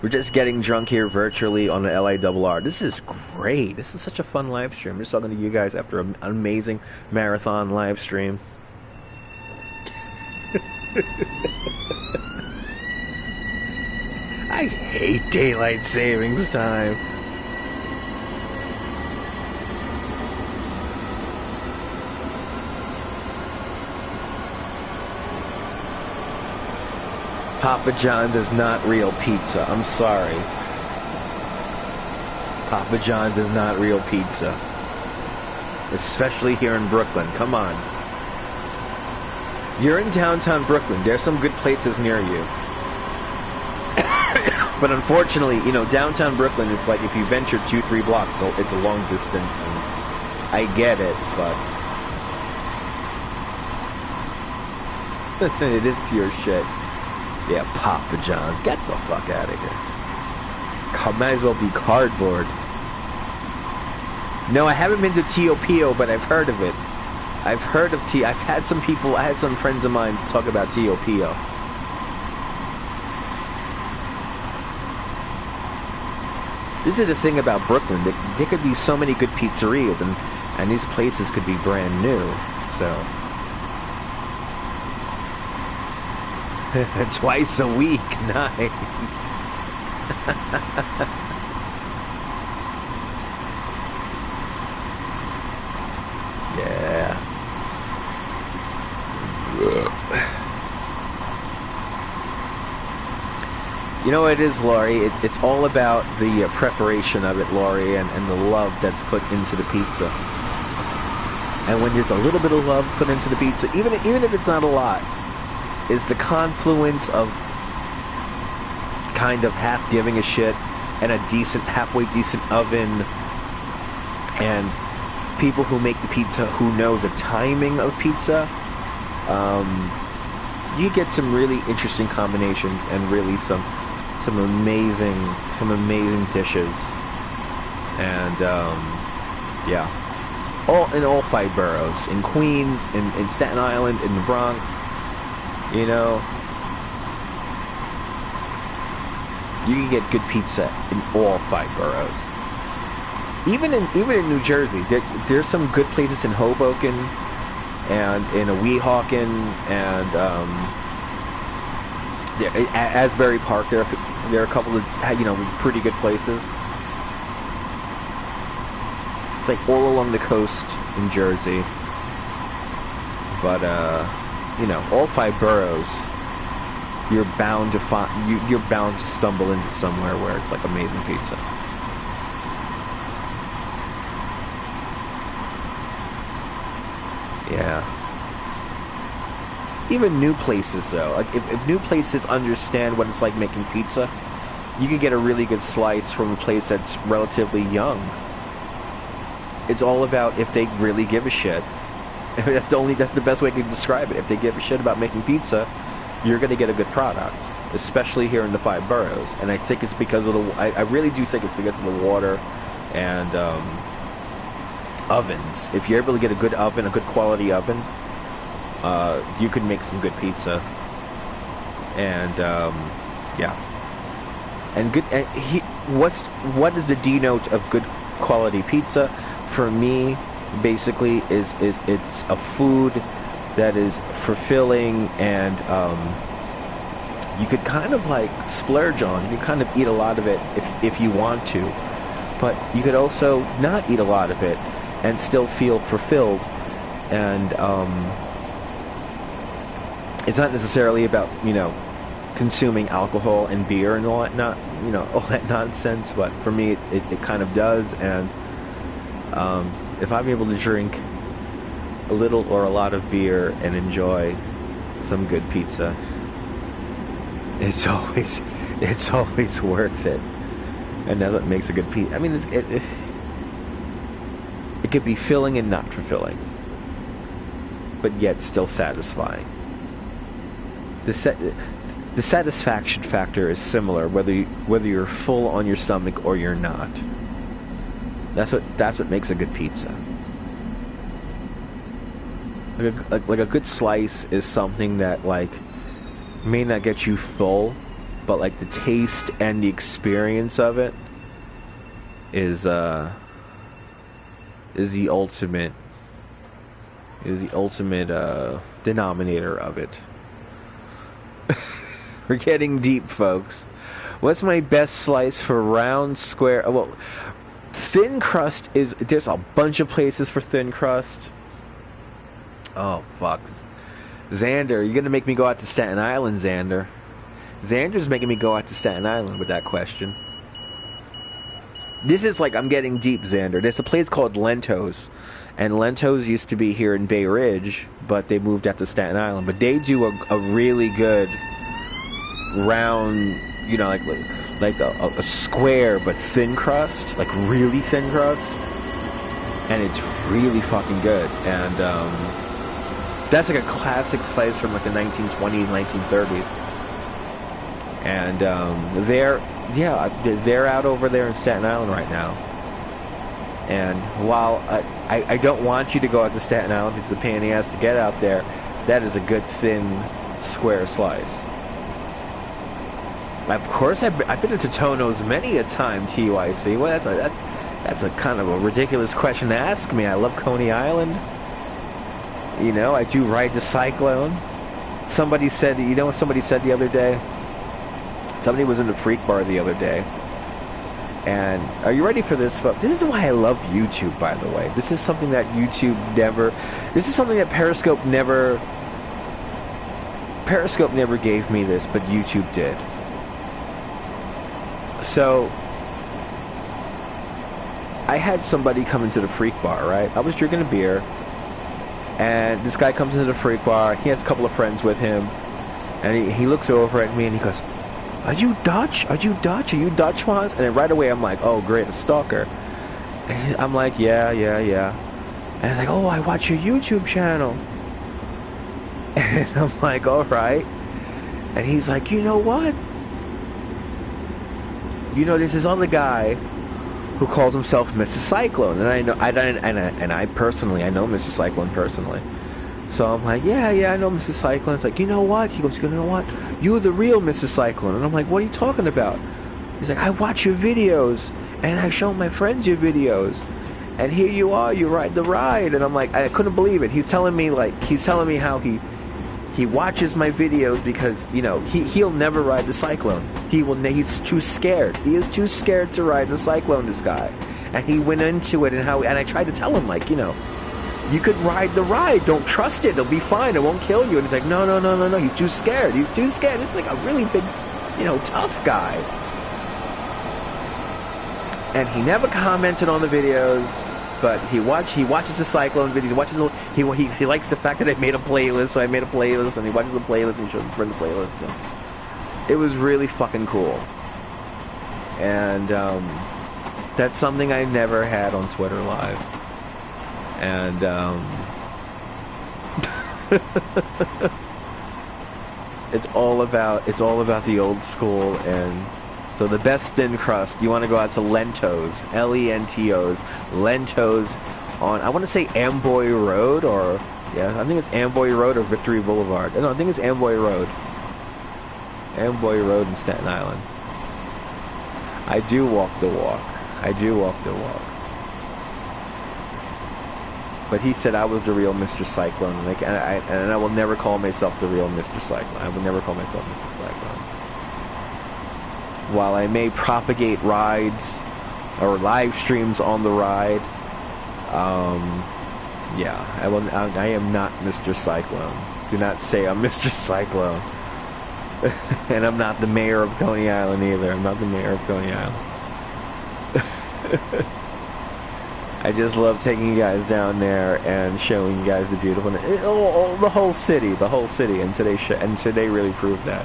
[SPEAKER 1] We're just getting drunk here virtually on the LARR. This is great. This is such a fun live stream. I'm just talking to you guys after an amazing marathon live stream. I hate daylight savings time. Papa John's is not real pizza. I'm sorry. Papa John's is not real pizza. Especially here in Brooklyn. Come on. You're in downtown Brooklyn. There's some good places near you. But unfortunately, you know, downtown Brooklyn, it's like if you venture 2-3 blocks, it's a long distance. And I get it, but it is pure shit. Yeah, Papa John's. Get the fuck out of here. Might as well be cardboard. No, I haven't been to T.O.P.O., but I've heard of it. I've heard of I've had some people, I had some friends of mine talk about T.O.P.O. This is the thing about Brooklyn. There could be so many good pizzerias, and these places could be brand new. So... Twice a week, nice. Yeah. You know what it is, Laurie? It's all about the preparation of it, Laurie, and the love that's put into the pizza. And when there's a little bit of love put into the pizza, even if it's not a lot, is the confluence of kind of half giving a shit and a halfway decent oven and people who make the pizza who know the timing of pizza. You get some really interesting combinations and really some amazing dishes. And yeah, all 5 boroughs, in Queens, in Staten Island, in the Bronx. You know, you can get good pizza in all 5 boroughs. Even in New Jersey, there's some good places in Hoboken and in Weehawken and Asbury Park. There are a couple of pretty good places. It's like all along the coast in Jersey, but all 5 boroughs, you're bound to find, you're bound to stumble into somewhere where it's like amazing pizza. Yeah. Even new places, though. Like if new places understand what it's like making pizza, you can get a really good slice from a place that's relatively young. It's all about if they really give a shit. That's the best way to describe it. If they give a shit about making pizza, you're going to get a good product, especially here in the 5 boroughs. And I think it's because of I really do think it's because of the water and ovens. If you're able to get a good oven, a good quality oven, you can make some good pizza. And yeah. And good. What is the denote of good quality pizza? For me, basically, is it's a food that is fulfilling and you could kind of like splurge on. You can kind of eat a lot of it if you want to, but you could also not eat a lot of it and still feel fulfilled. And it's not necessarily about consuming alcohol and beer and all that all that nonsense, but for me it kind of does. And if I'm able to drink a little or a lot of beer and enjoy some good pizza, it's always worth it. And that's what makes a good pizza. I mean, it could be filling and not fulfilling, but yet still satisfying. The satisfaction factor is similar whether you're full on your stomach or you're not. That's what makes a good pizza. Like a good slice is something that like may not get you full, but like the taste and the experience of it is the ultimate denominator of it. We're getting deep, folks. What's my best slice for round, square? Well, thin crust is... There's a bunch of places for thin crust. Oh, fuck. Xander, you're going to make me go out to Staten Island, Xander. Xander's making me go out to Staten Island with that question. This is like... I'm getting deep, Xander. There's a place called Lento's. And Lento's used to be here in Bay Ridge, but they moved out to Staten Island. But they do a really good round, you know, like a square but thin crust, like really thin crust, and it's really fucking good. And that's like a classic slice from like the 1920s, 1930s. And they're out over there in Staten Island right now. And while I don't want you to go out to Staten Island because it's a pain in the ass to get out there, that is a good thin square slice. Of course, I've been into Tono's many a time, TYC. Well, that's a kind of a ridiculous question to ask me. I love Coney Island. You know, I do ride the Cyclone. Somebody said, you know what somebody said the other day? Somebody was in the Freak Bar the other day. And are you ready for this, folks? This is why I love YouTube, by the way. This is something that YouTube never... This is something that Periscope never gave me this, but YouTube did. So, I had somebody come into the Freak Bar, right? I was drinking a beer, and this guy comes into the Freak Bar. He has a couple of friends with him, and he looks over at me and he goes, "Are you Dutch? Are you Dutch? Are you Dutchmazz?" And then right away I'm like, "Oh, great, a stalker." And I'm like, yeah. And he's like, "Oh, I watch your YouTube channel." And I'm like, "All right." And he's like, "You know what? You know, there's this other guy who calls himself Mr. Cyclone, and I know, I know Mr. Cyclone personally." So I'm like, yeah, I know Mr. Cyclone. It's like, "You know what?" He goes, "You know what? You're the real Mr. Cyclone." And I'm like, "What are you talking about?" He's like, "I watch your videos, and I show my friends your videos, and here you are, you ride the ride." And I'm like, I couldn't believe it. He's telling me how he watches my videos because, you know, he'll never ride the Cyclone. He's too scared. He is too scared to ride the Cyclone, this guy. And he went into it, and I tried to tell him, like, you know, you could ride the ride. Don't trust it. It'll be fine. It won't kill you. And he's like, no. He's too scared. He's too scared. This is like a really big, you know, tough guy. And he never commented on the videos, but he watches the Cyclone videos. He likes the fact that I made a playlist. So I made a playlist, and he watches the playlist, and he shows his friend the playlist. And it was really fucking cool. And that's something I never had on Twitter Live. And it's all about the old school. And so the best thin crust, you want to go out to Lento's, Lentos, Lento's on, I want to say Amboy Road, or I think it's Amboy Road or Victory Boulevard. No, I think it's Amboy Road in Staten Island. I do walk the walk. But he said I was the real Mr. Cyclone, and I will never call myself the real Mr. Cyclone. I will never call myself Mr. Cyclone. While I may propagate rides or live streams on the ride, I am not Mr. Cyclone. Do not say I'm Mr. Cyclone. And I'm not the mayor of Coney Island either. I'm not the mayor of Coney Island. I just love taking you guys down there and showing you guys the beautiful, the whole city, and today really proved that.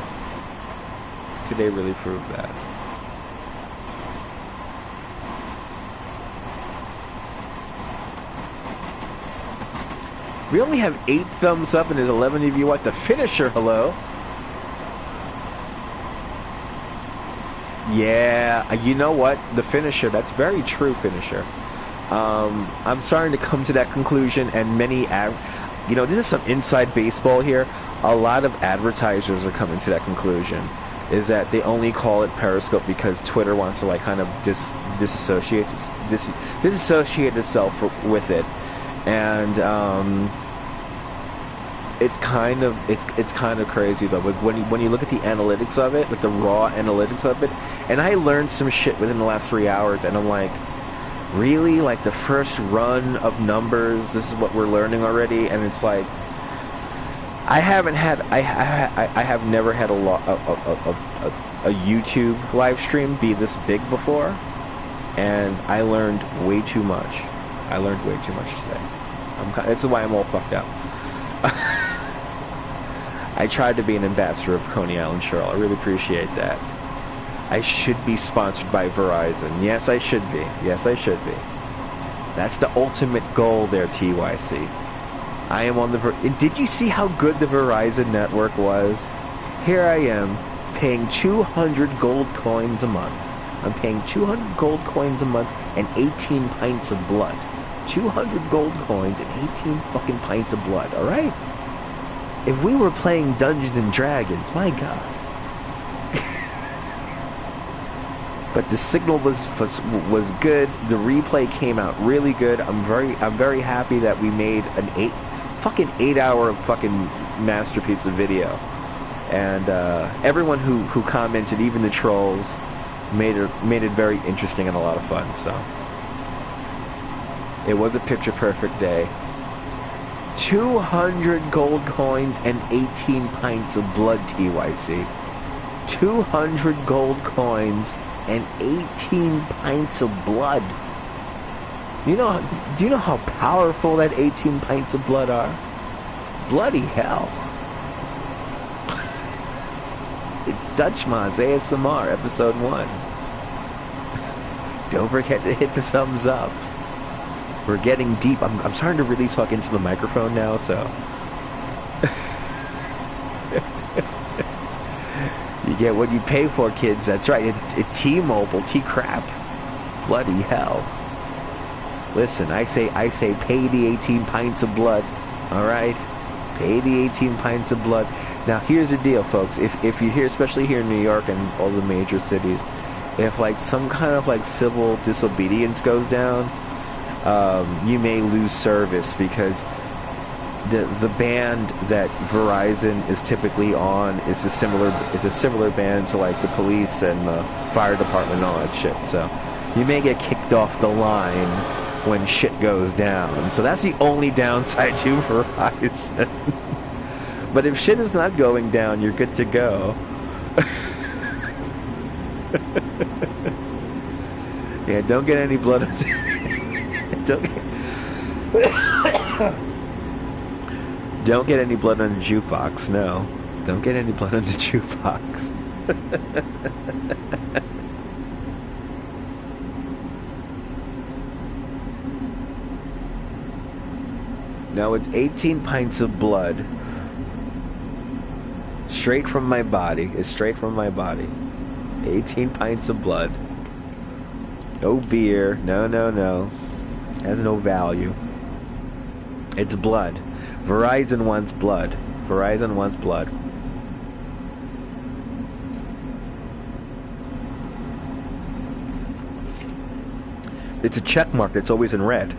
[SPEAKER 1] We only have 8 thumbs up, and there's 11 of you at the finisher. Hello. Yeah, you know what? The finisher. That's very true, finisher. I'm starting to come to that conclusion, and you know, this is some inside baseball here. A lot of advertisers are coming to that conclusion, is that they only call it Periscope because Twitter wants to like kind of disassociate itself with it, and it's kind of crazy though. But when you look at the analytics of it, like the raw analytics of it, and I learned some shit within the last 3 hours, and I'm like, really? Like the first run of numbers, this is what we're learning already? And it's like, I have never had a YouTube live stream be this big before, and I learned way too much. I learned way too much today. This is why I'm all fucked up. I tried to be an ambassador of Coney Island, Cheryl. I really appreciate that. I should be sponsored by Verizon. Yes, I should be. Yes, I should be. That's the ultimate goal there, TYC. I am on the... Did you see how good the Verizon network was? Here I am, paying 200 gold coins a month. I'm paying 200 gold coins a month and 18 pints of blood. 200 gold coins and 18 fucking pints of blood, alright? If we were playing Dungeons and Dragons, my god. But the signal was good. The replay came out really good. I'm very happy that we made an 8-hour fucking masterpiece of video. And everyone who commented, even the trolls, made it very interesting and a lot of fun. So it was a picture perfect day. 200 gold coins and 18 pints of blood, TYC. 200 gold coins and 18 pints of blood. Do you know how powerful that 18 pints of blood are? Bloody hell. It's Dutchmazz ASMR, episode 1. Don't forget to hit the thumbs up. We're getting deep. I'm starting to really talk into the microphone now, so... You get what you pay for, kids. That's right. It's T-Mobile. T-crap. Bloody hell. Listen, I say pay the 18 pints of blood. Alright? Pay the 18 pints of blood. Now, here's the deal, folks. If you hear, especially here in New York and all the major cities, if like some kind of like civil disobedience goes down, you may lose service, because the band that Verizon is typically on is a similar band to like the police and the fire department and all that shit. So you may get kicked off the line when shit goes down. So that's the only downside to Verizon. But if shit is not going down, you're good to go. Yeah, don't get any blood. Don't get any blood on the jukebox, no. Don't get any blood on the jukebox. No, it's 18 pints of blood. Straight from my body. It's straight from my body. 18 pints of blood. No beer. No. Has no value. It's blood. Verizon wants blood. Verizon wants blood. It's a check mark that's always in red.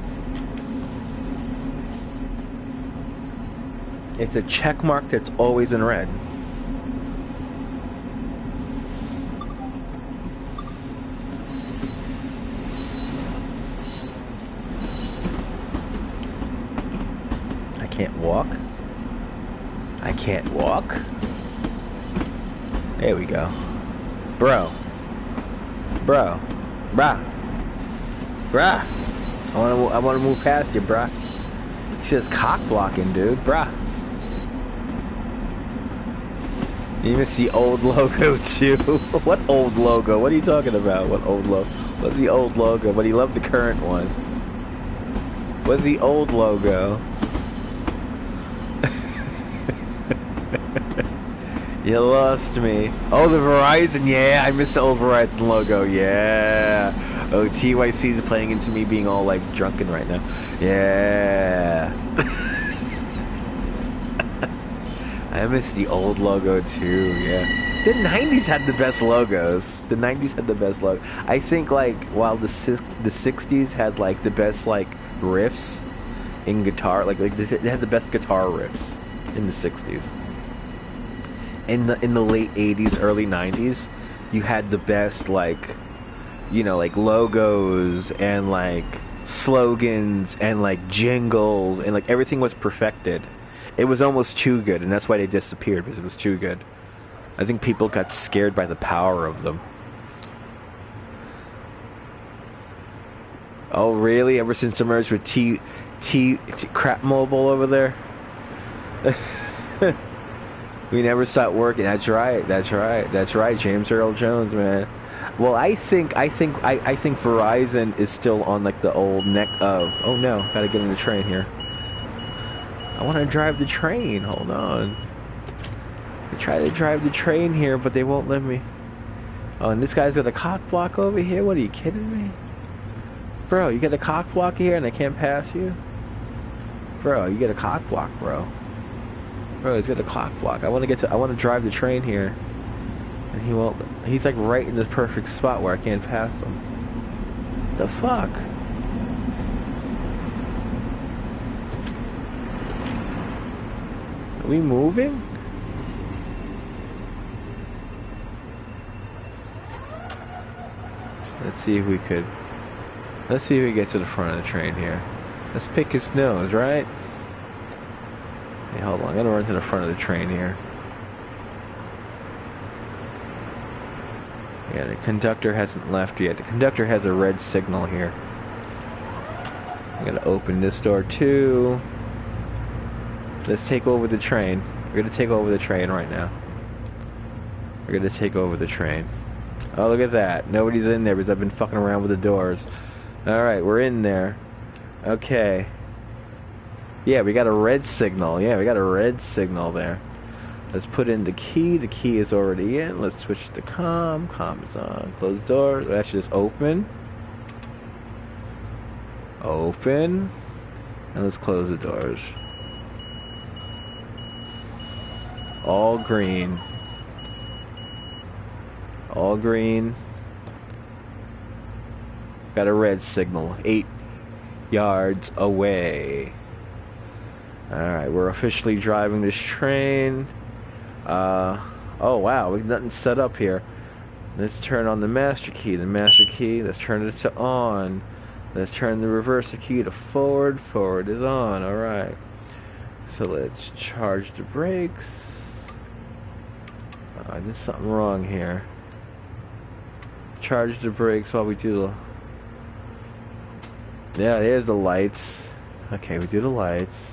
[SPEAKER 1] It's a check mark that's always in red. I can't walk. I can't walk. There we go. Bruh. I wanna move past you, bruh. Shit's cock blocking, dude. Bruh. You even see old logo too. What old logo? What are you talking about? What old logo? What's the old logo? But he loved the current one. What's the old logo? You lost me. Oh, the Verizon, yeah. I miss the old Verizon logo, yeah. Oh, TYC is playing into me being all like drunken right now. Yeah. I miss the old logo too, yeah. The 90s had the best logos. The 90s had the best logo. I think, like, while the 60s had, like, the best, like, riffs in guitar, like they had the best guitar riffs in the 60s. In the late 80s, early 90s, you had the best, like, you know, like, logos and, like, slogans and, like, jingles, and, like, everything was perfected. It was almost too good, and that's why they disappeared, because it was too good. I think people got scared by the power of them. Oh, really? Ever since it merged with Crap Mobile over there? We never stopped working. That's right. That's right. That's right. James Earl Jones, man. Well, I think Verizon is still on, like, the old neck of. Oh no, gotta get in the train here. I want to drive the train. Hold on. I try to drive the train here, but they won't let me. Oh, and this guy's got a cock block over here. What, are you kidding me? Bro, you got a cock block here and I can't pass you? Bro, you get a cock block, bro. Bro, he's got a cock block. I want to drive the train here. And he won't. He's, like, right in the perfect spot where I can't pass him. What the fuck? Are we moving? Let's see if we get to the front of the train here. Let's pick his nose, right? Hey, hold on. I'm gonna run to the front of the train here. Yeah, the conductor hasn't left yet. The conductor has a red signal here. I'm gonna open this door too. Let's take over the train. We're gonna take over the train right now. We're gonna take over the train. Oh, look at that. Nobody's in there because I've been fucking around with the doors. Alright, we're in there. Okay. Yeah, we got a red signal. Yeah, we got a red signal there. Let's put in the key. The key is already in. Let's switch to comm. Comm is on. Close the door. That's just open. Open. And let's close the doors. All green. All green. Got a red signal. 8 yards away. Alright, we're officially driving this train. Oh wow, we've nothing set up here. Let's turn on the master key. The master key, let's turn it to on. Let's turn the reverse key to forward. Forward is on, alright. So let's charge the brakes. There's something wrong here. Charge the brakes while we do the... Yeah, there's the lights. Okay, we do the lights.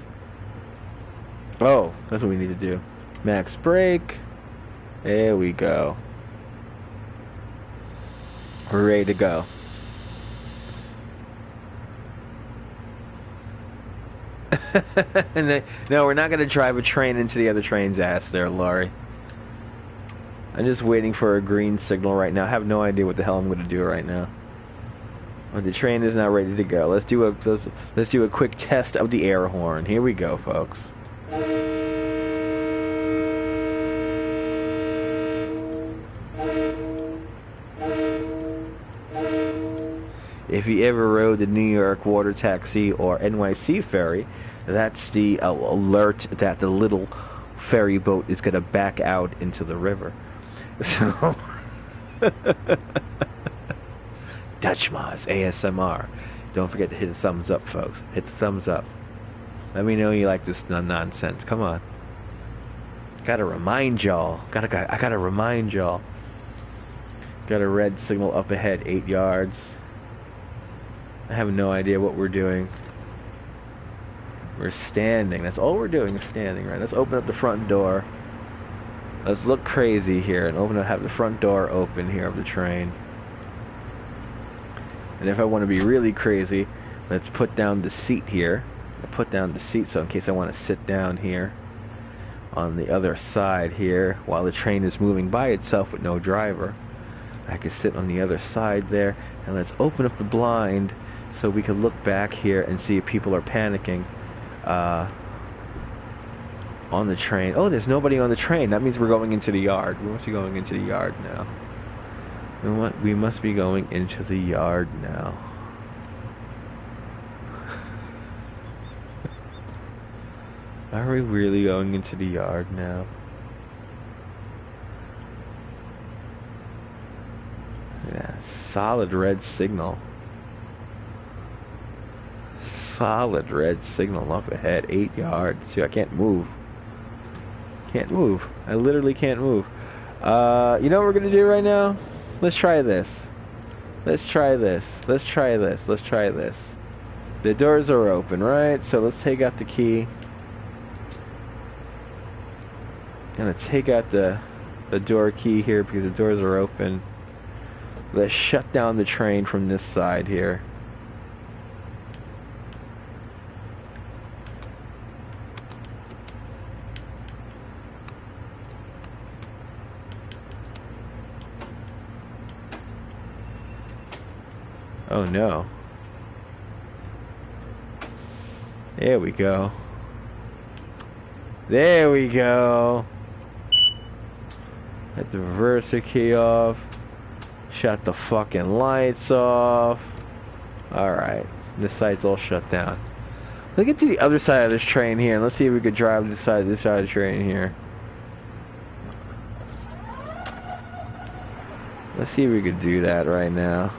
[SPEAKER 1] Oh, that's what we need to do. Max brake. There we go. We're ready to go. No, we're not going to drive a train into the other train's ass there, Laurie. I'm just waiting for a green signal right now. I have no idea what the hell I'm going to do right now. But the train is now ready to go. Let's do a quick test of the air horn. Here we go, folks. If you ever rode the New York water taxi or NYC ferry, that's the alert that the little ferry boat is going to back out into the river. So, Dutchmazz, ASMR. Don't forget to hit the thumbs up, folks. Hit the thumbs up. Let me know you like this nonsense. Come on. Gotta remind y'all. I gotta remind y'all. Got a red signal up ahead, 8 yards. I have no idea what we're doing. We're standing. That's all we're doing is standing, right? Let's open up the front door. Let's look crazy here and have the front door open here of the train. And if I want to be really crazy, let's put down the seat here. I'll put down the seat so in case I want to sit down here on the other side here while the train is moving by itself with no driver. I could sit on the other side there, and let's open up the blind so we can look back here and see if people are panicking. on the train. Oh, there's nobody on the train. That means we're going into the yard. We must be going into the yard now. We must be going into the yard now. Are we really going into the yard now? Yeah, solid red signal. Solid red signal up ahead. 8 yards. See, I can't move. Can't move. I literally can't move. You know what we're gonna do right now? Let's try this. Let's try this. Let's try this. Let's try this. The doors are open, right? So let's take out the key. Gonna take out the door key here because the doors are open. Let's shut down the train from this side here. Oh no. There we go. There we go. Get the reverser key off. Shut the fucking lights off. Alright. This side's all shut down. Let's get to the other side of this train here and let's see if we could drive this side of the train here. Let's see if we could do that right now.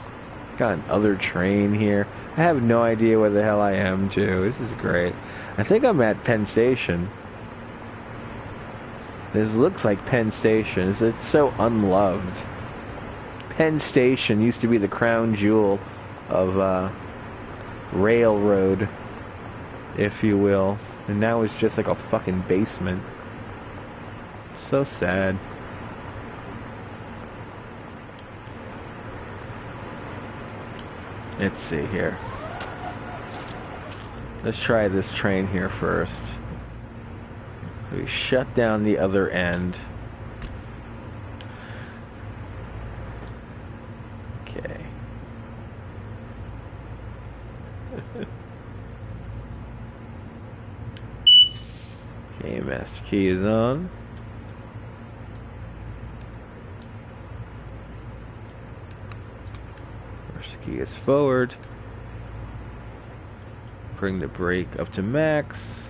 [SPEAKER 1] Got another train here. I have no idea where the hell I am too. This is great. I think I'm at Penn Station. This looks like Penn Station. It's so unloved. Penn Station used to be the crown jewel of railroad, if you will. And now it's just like a fucking basement. So sad. Let's see here. Let's try this train here first. We shut down the other end. Okay. Okay, master key is on. Master key is forward. Bring the brake up to max.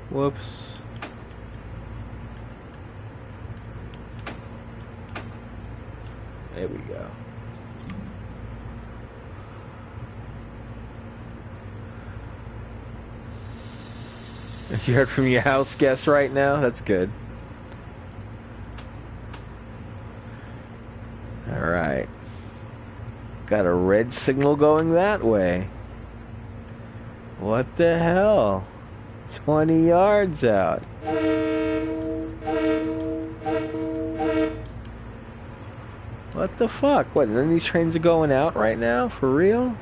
[SPEAKER 1] Whoops. There we go. You heard from your house guest right now? That's good. Alright. Got a red signal going that way. What the hell? 20 yards out. What the fuck? What, none of these trains are going out right now? For real?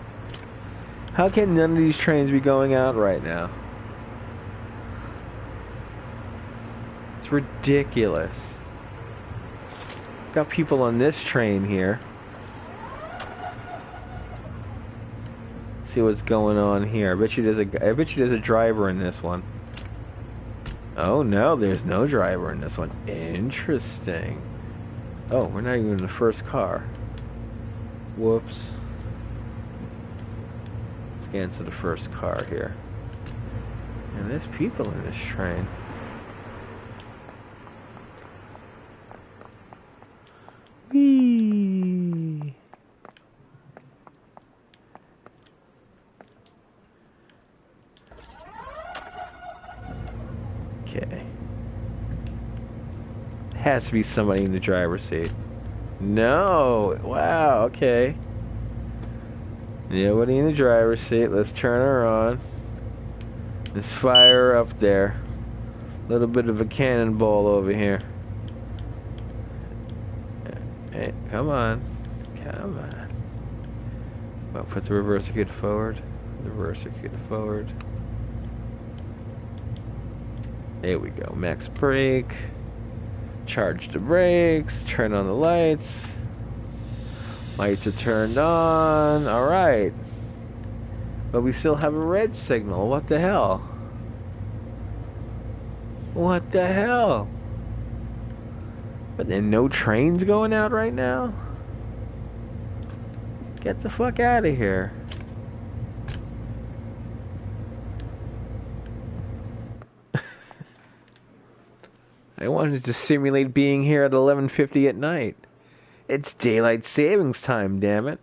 [SPEAKER 1] How can none of these trains be going out right now? It's ridiculous. Got people on this train here. See what's going on here. I bet you there's a driver in this one. Oh no, there's no driver in this one. Interesting. Oh, we're not even in the first car. Whoops. Let's get into the first car here. And there's people in this train. Whee! Okay. Has to be somebody in the driver's seat. No! Wow, okay. Nobody in the driver's seat. Let's turn her on. Let's fire her up there. A little bit of a cannonball over here. Hey, come on. Come on. Well, put the reverse kit forward. The reverse kit forward. There we go. Max brake. Charge the brakes. Turn on the lights. Lights are turned on. Alright. But we still have a red signal. What the hell? What the hell? But then no trains going out right now? Get the fuck out of here. I wanted to simulate being here at 11:50 at night. It's daylight savings time, damn it.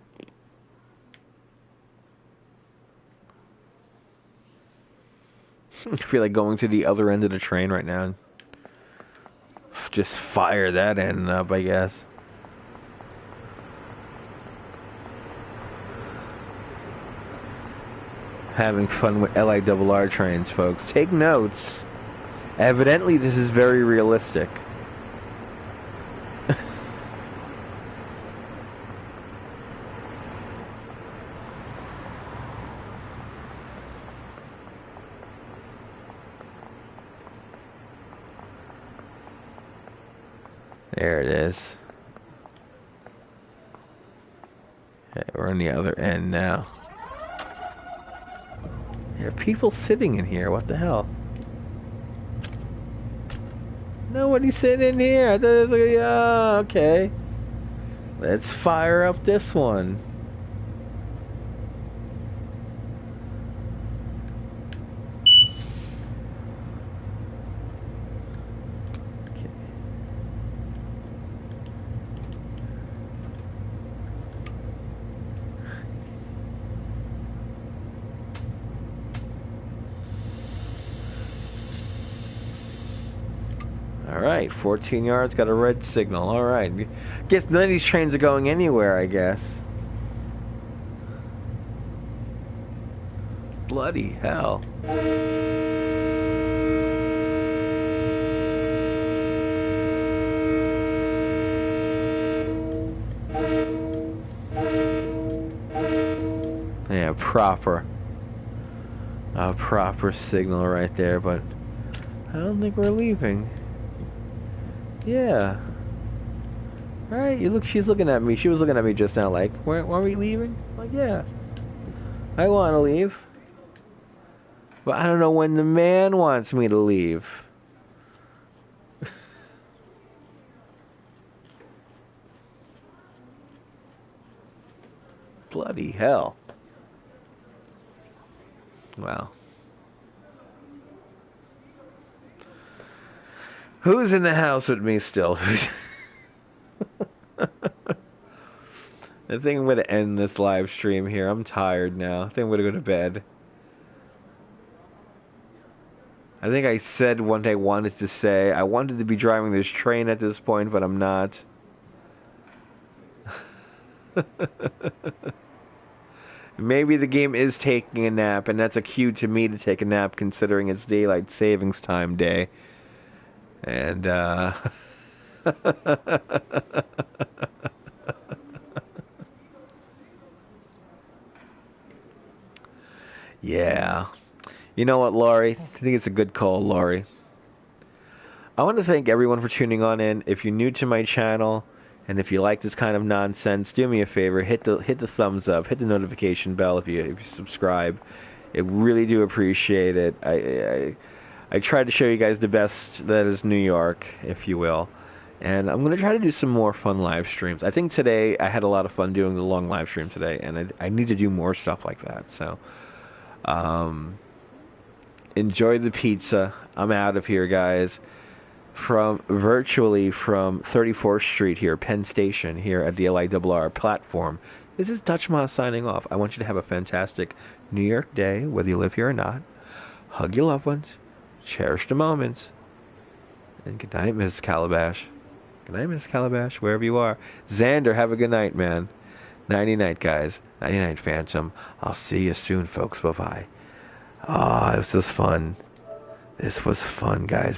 [SPEAKER 1] I feel like going to the other end of the train right now. Just fire that end up, I guess. Having fun with LIRR trains, folks. Take notes. Evidently, this is very realistic. There it is. Okay, we're on the other end now. There are people sitting in here. What the hell? Nobody's sitting in here. I thought it was like, okay. Let's fire up this one. Alright, 14 yards, got a red signal. Alright. Guess none of these trains are going anywhere, I guess. Bloody hell. Yeah, a proper signal right there, but I don't think we're leaving. Yeah. Right, she's looking at me. She was looking at me just now like, where are we leaving? Like, yeah. I want to leave. But I don't know when the man wants me to leave. Bloody hell. Wow. Who's in the house with me still? I think I'm going to end this live stream here. I'm tired now. I think I'm going to go to bed. I think I said what I wanted to say. I wanted to be driving this train at this point, but I'm not. Maybe the game is taking a nap, and that's a cue to me to take a nap considering it's daylight savings time day. And, yeah. You know what, Laurie? I think it's a good call, Laurie. I want to thank everyone for tuning on in. If you're new to my channel, and if you like this kind of nonsense, do me a favor, hit the thumbs up, hit the notification bell if you subscribe. I really do appreciate it. I try to show you guys the best that is New York, if you will. And I'm going to try to do some more fun live streams. I think today I had a lot of fun doing the long live stream today, and I need to do more stuff like that. So, enjoy the pizza. I'm out of here, guys. Virtually from 34th Street here, Penn Station, here at the LIRR platform. This is Dutchmazz signing off. I want you to have a fantastic New York day, whether you live here or not. Hug your loved ones. Cherish the moments. And good night, Miss Calabash. Good night, Miss Calabash, wherever you are. Xander, have a good night, man. Nighty night, guys. Nighty night, Phantom. I'll see you soon, folks. Bye-bye. Oh, this was fun. This was fun, guys.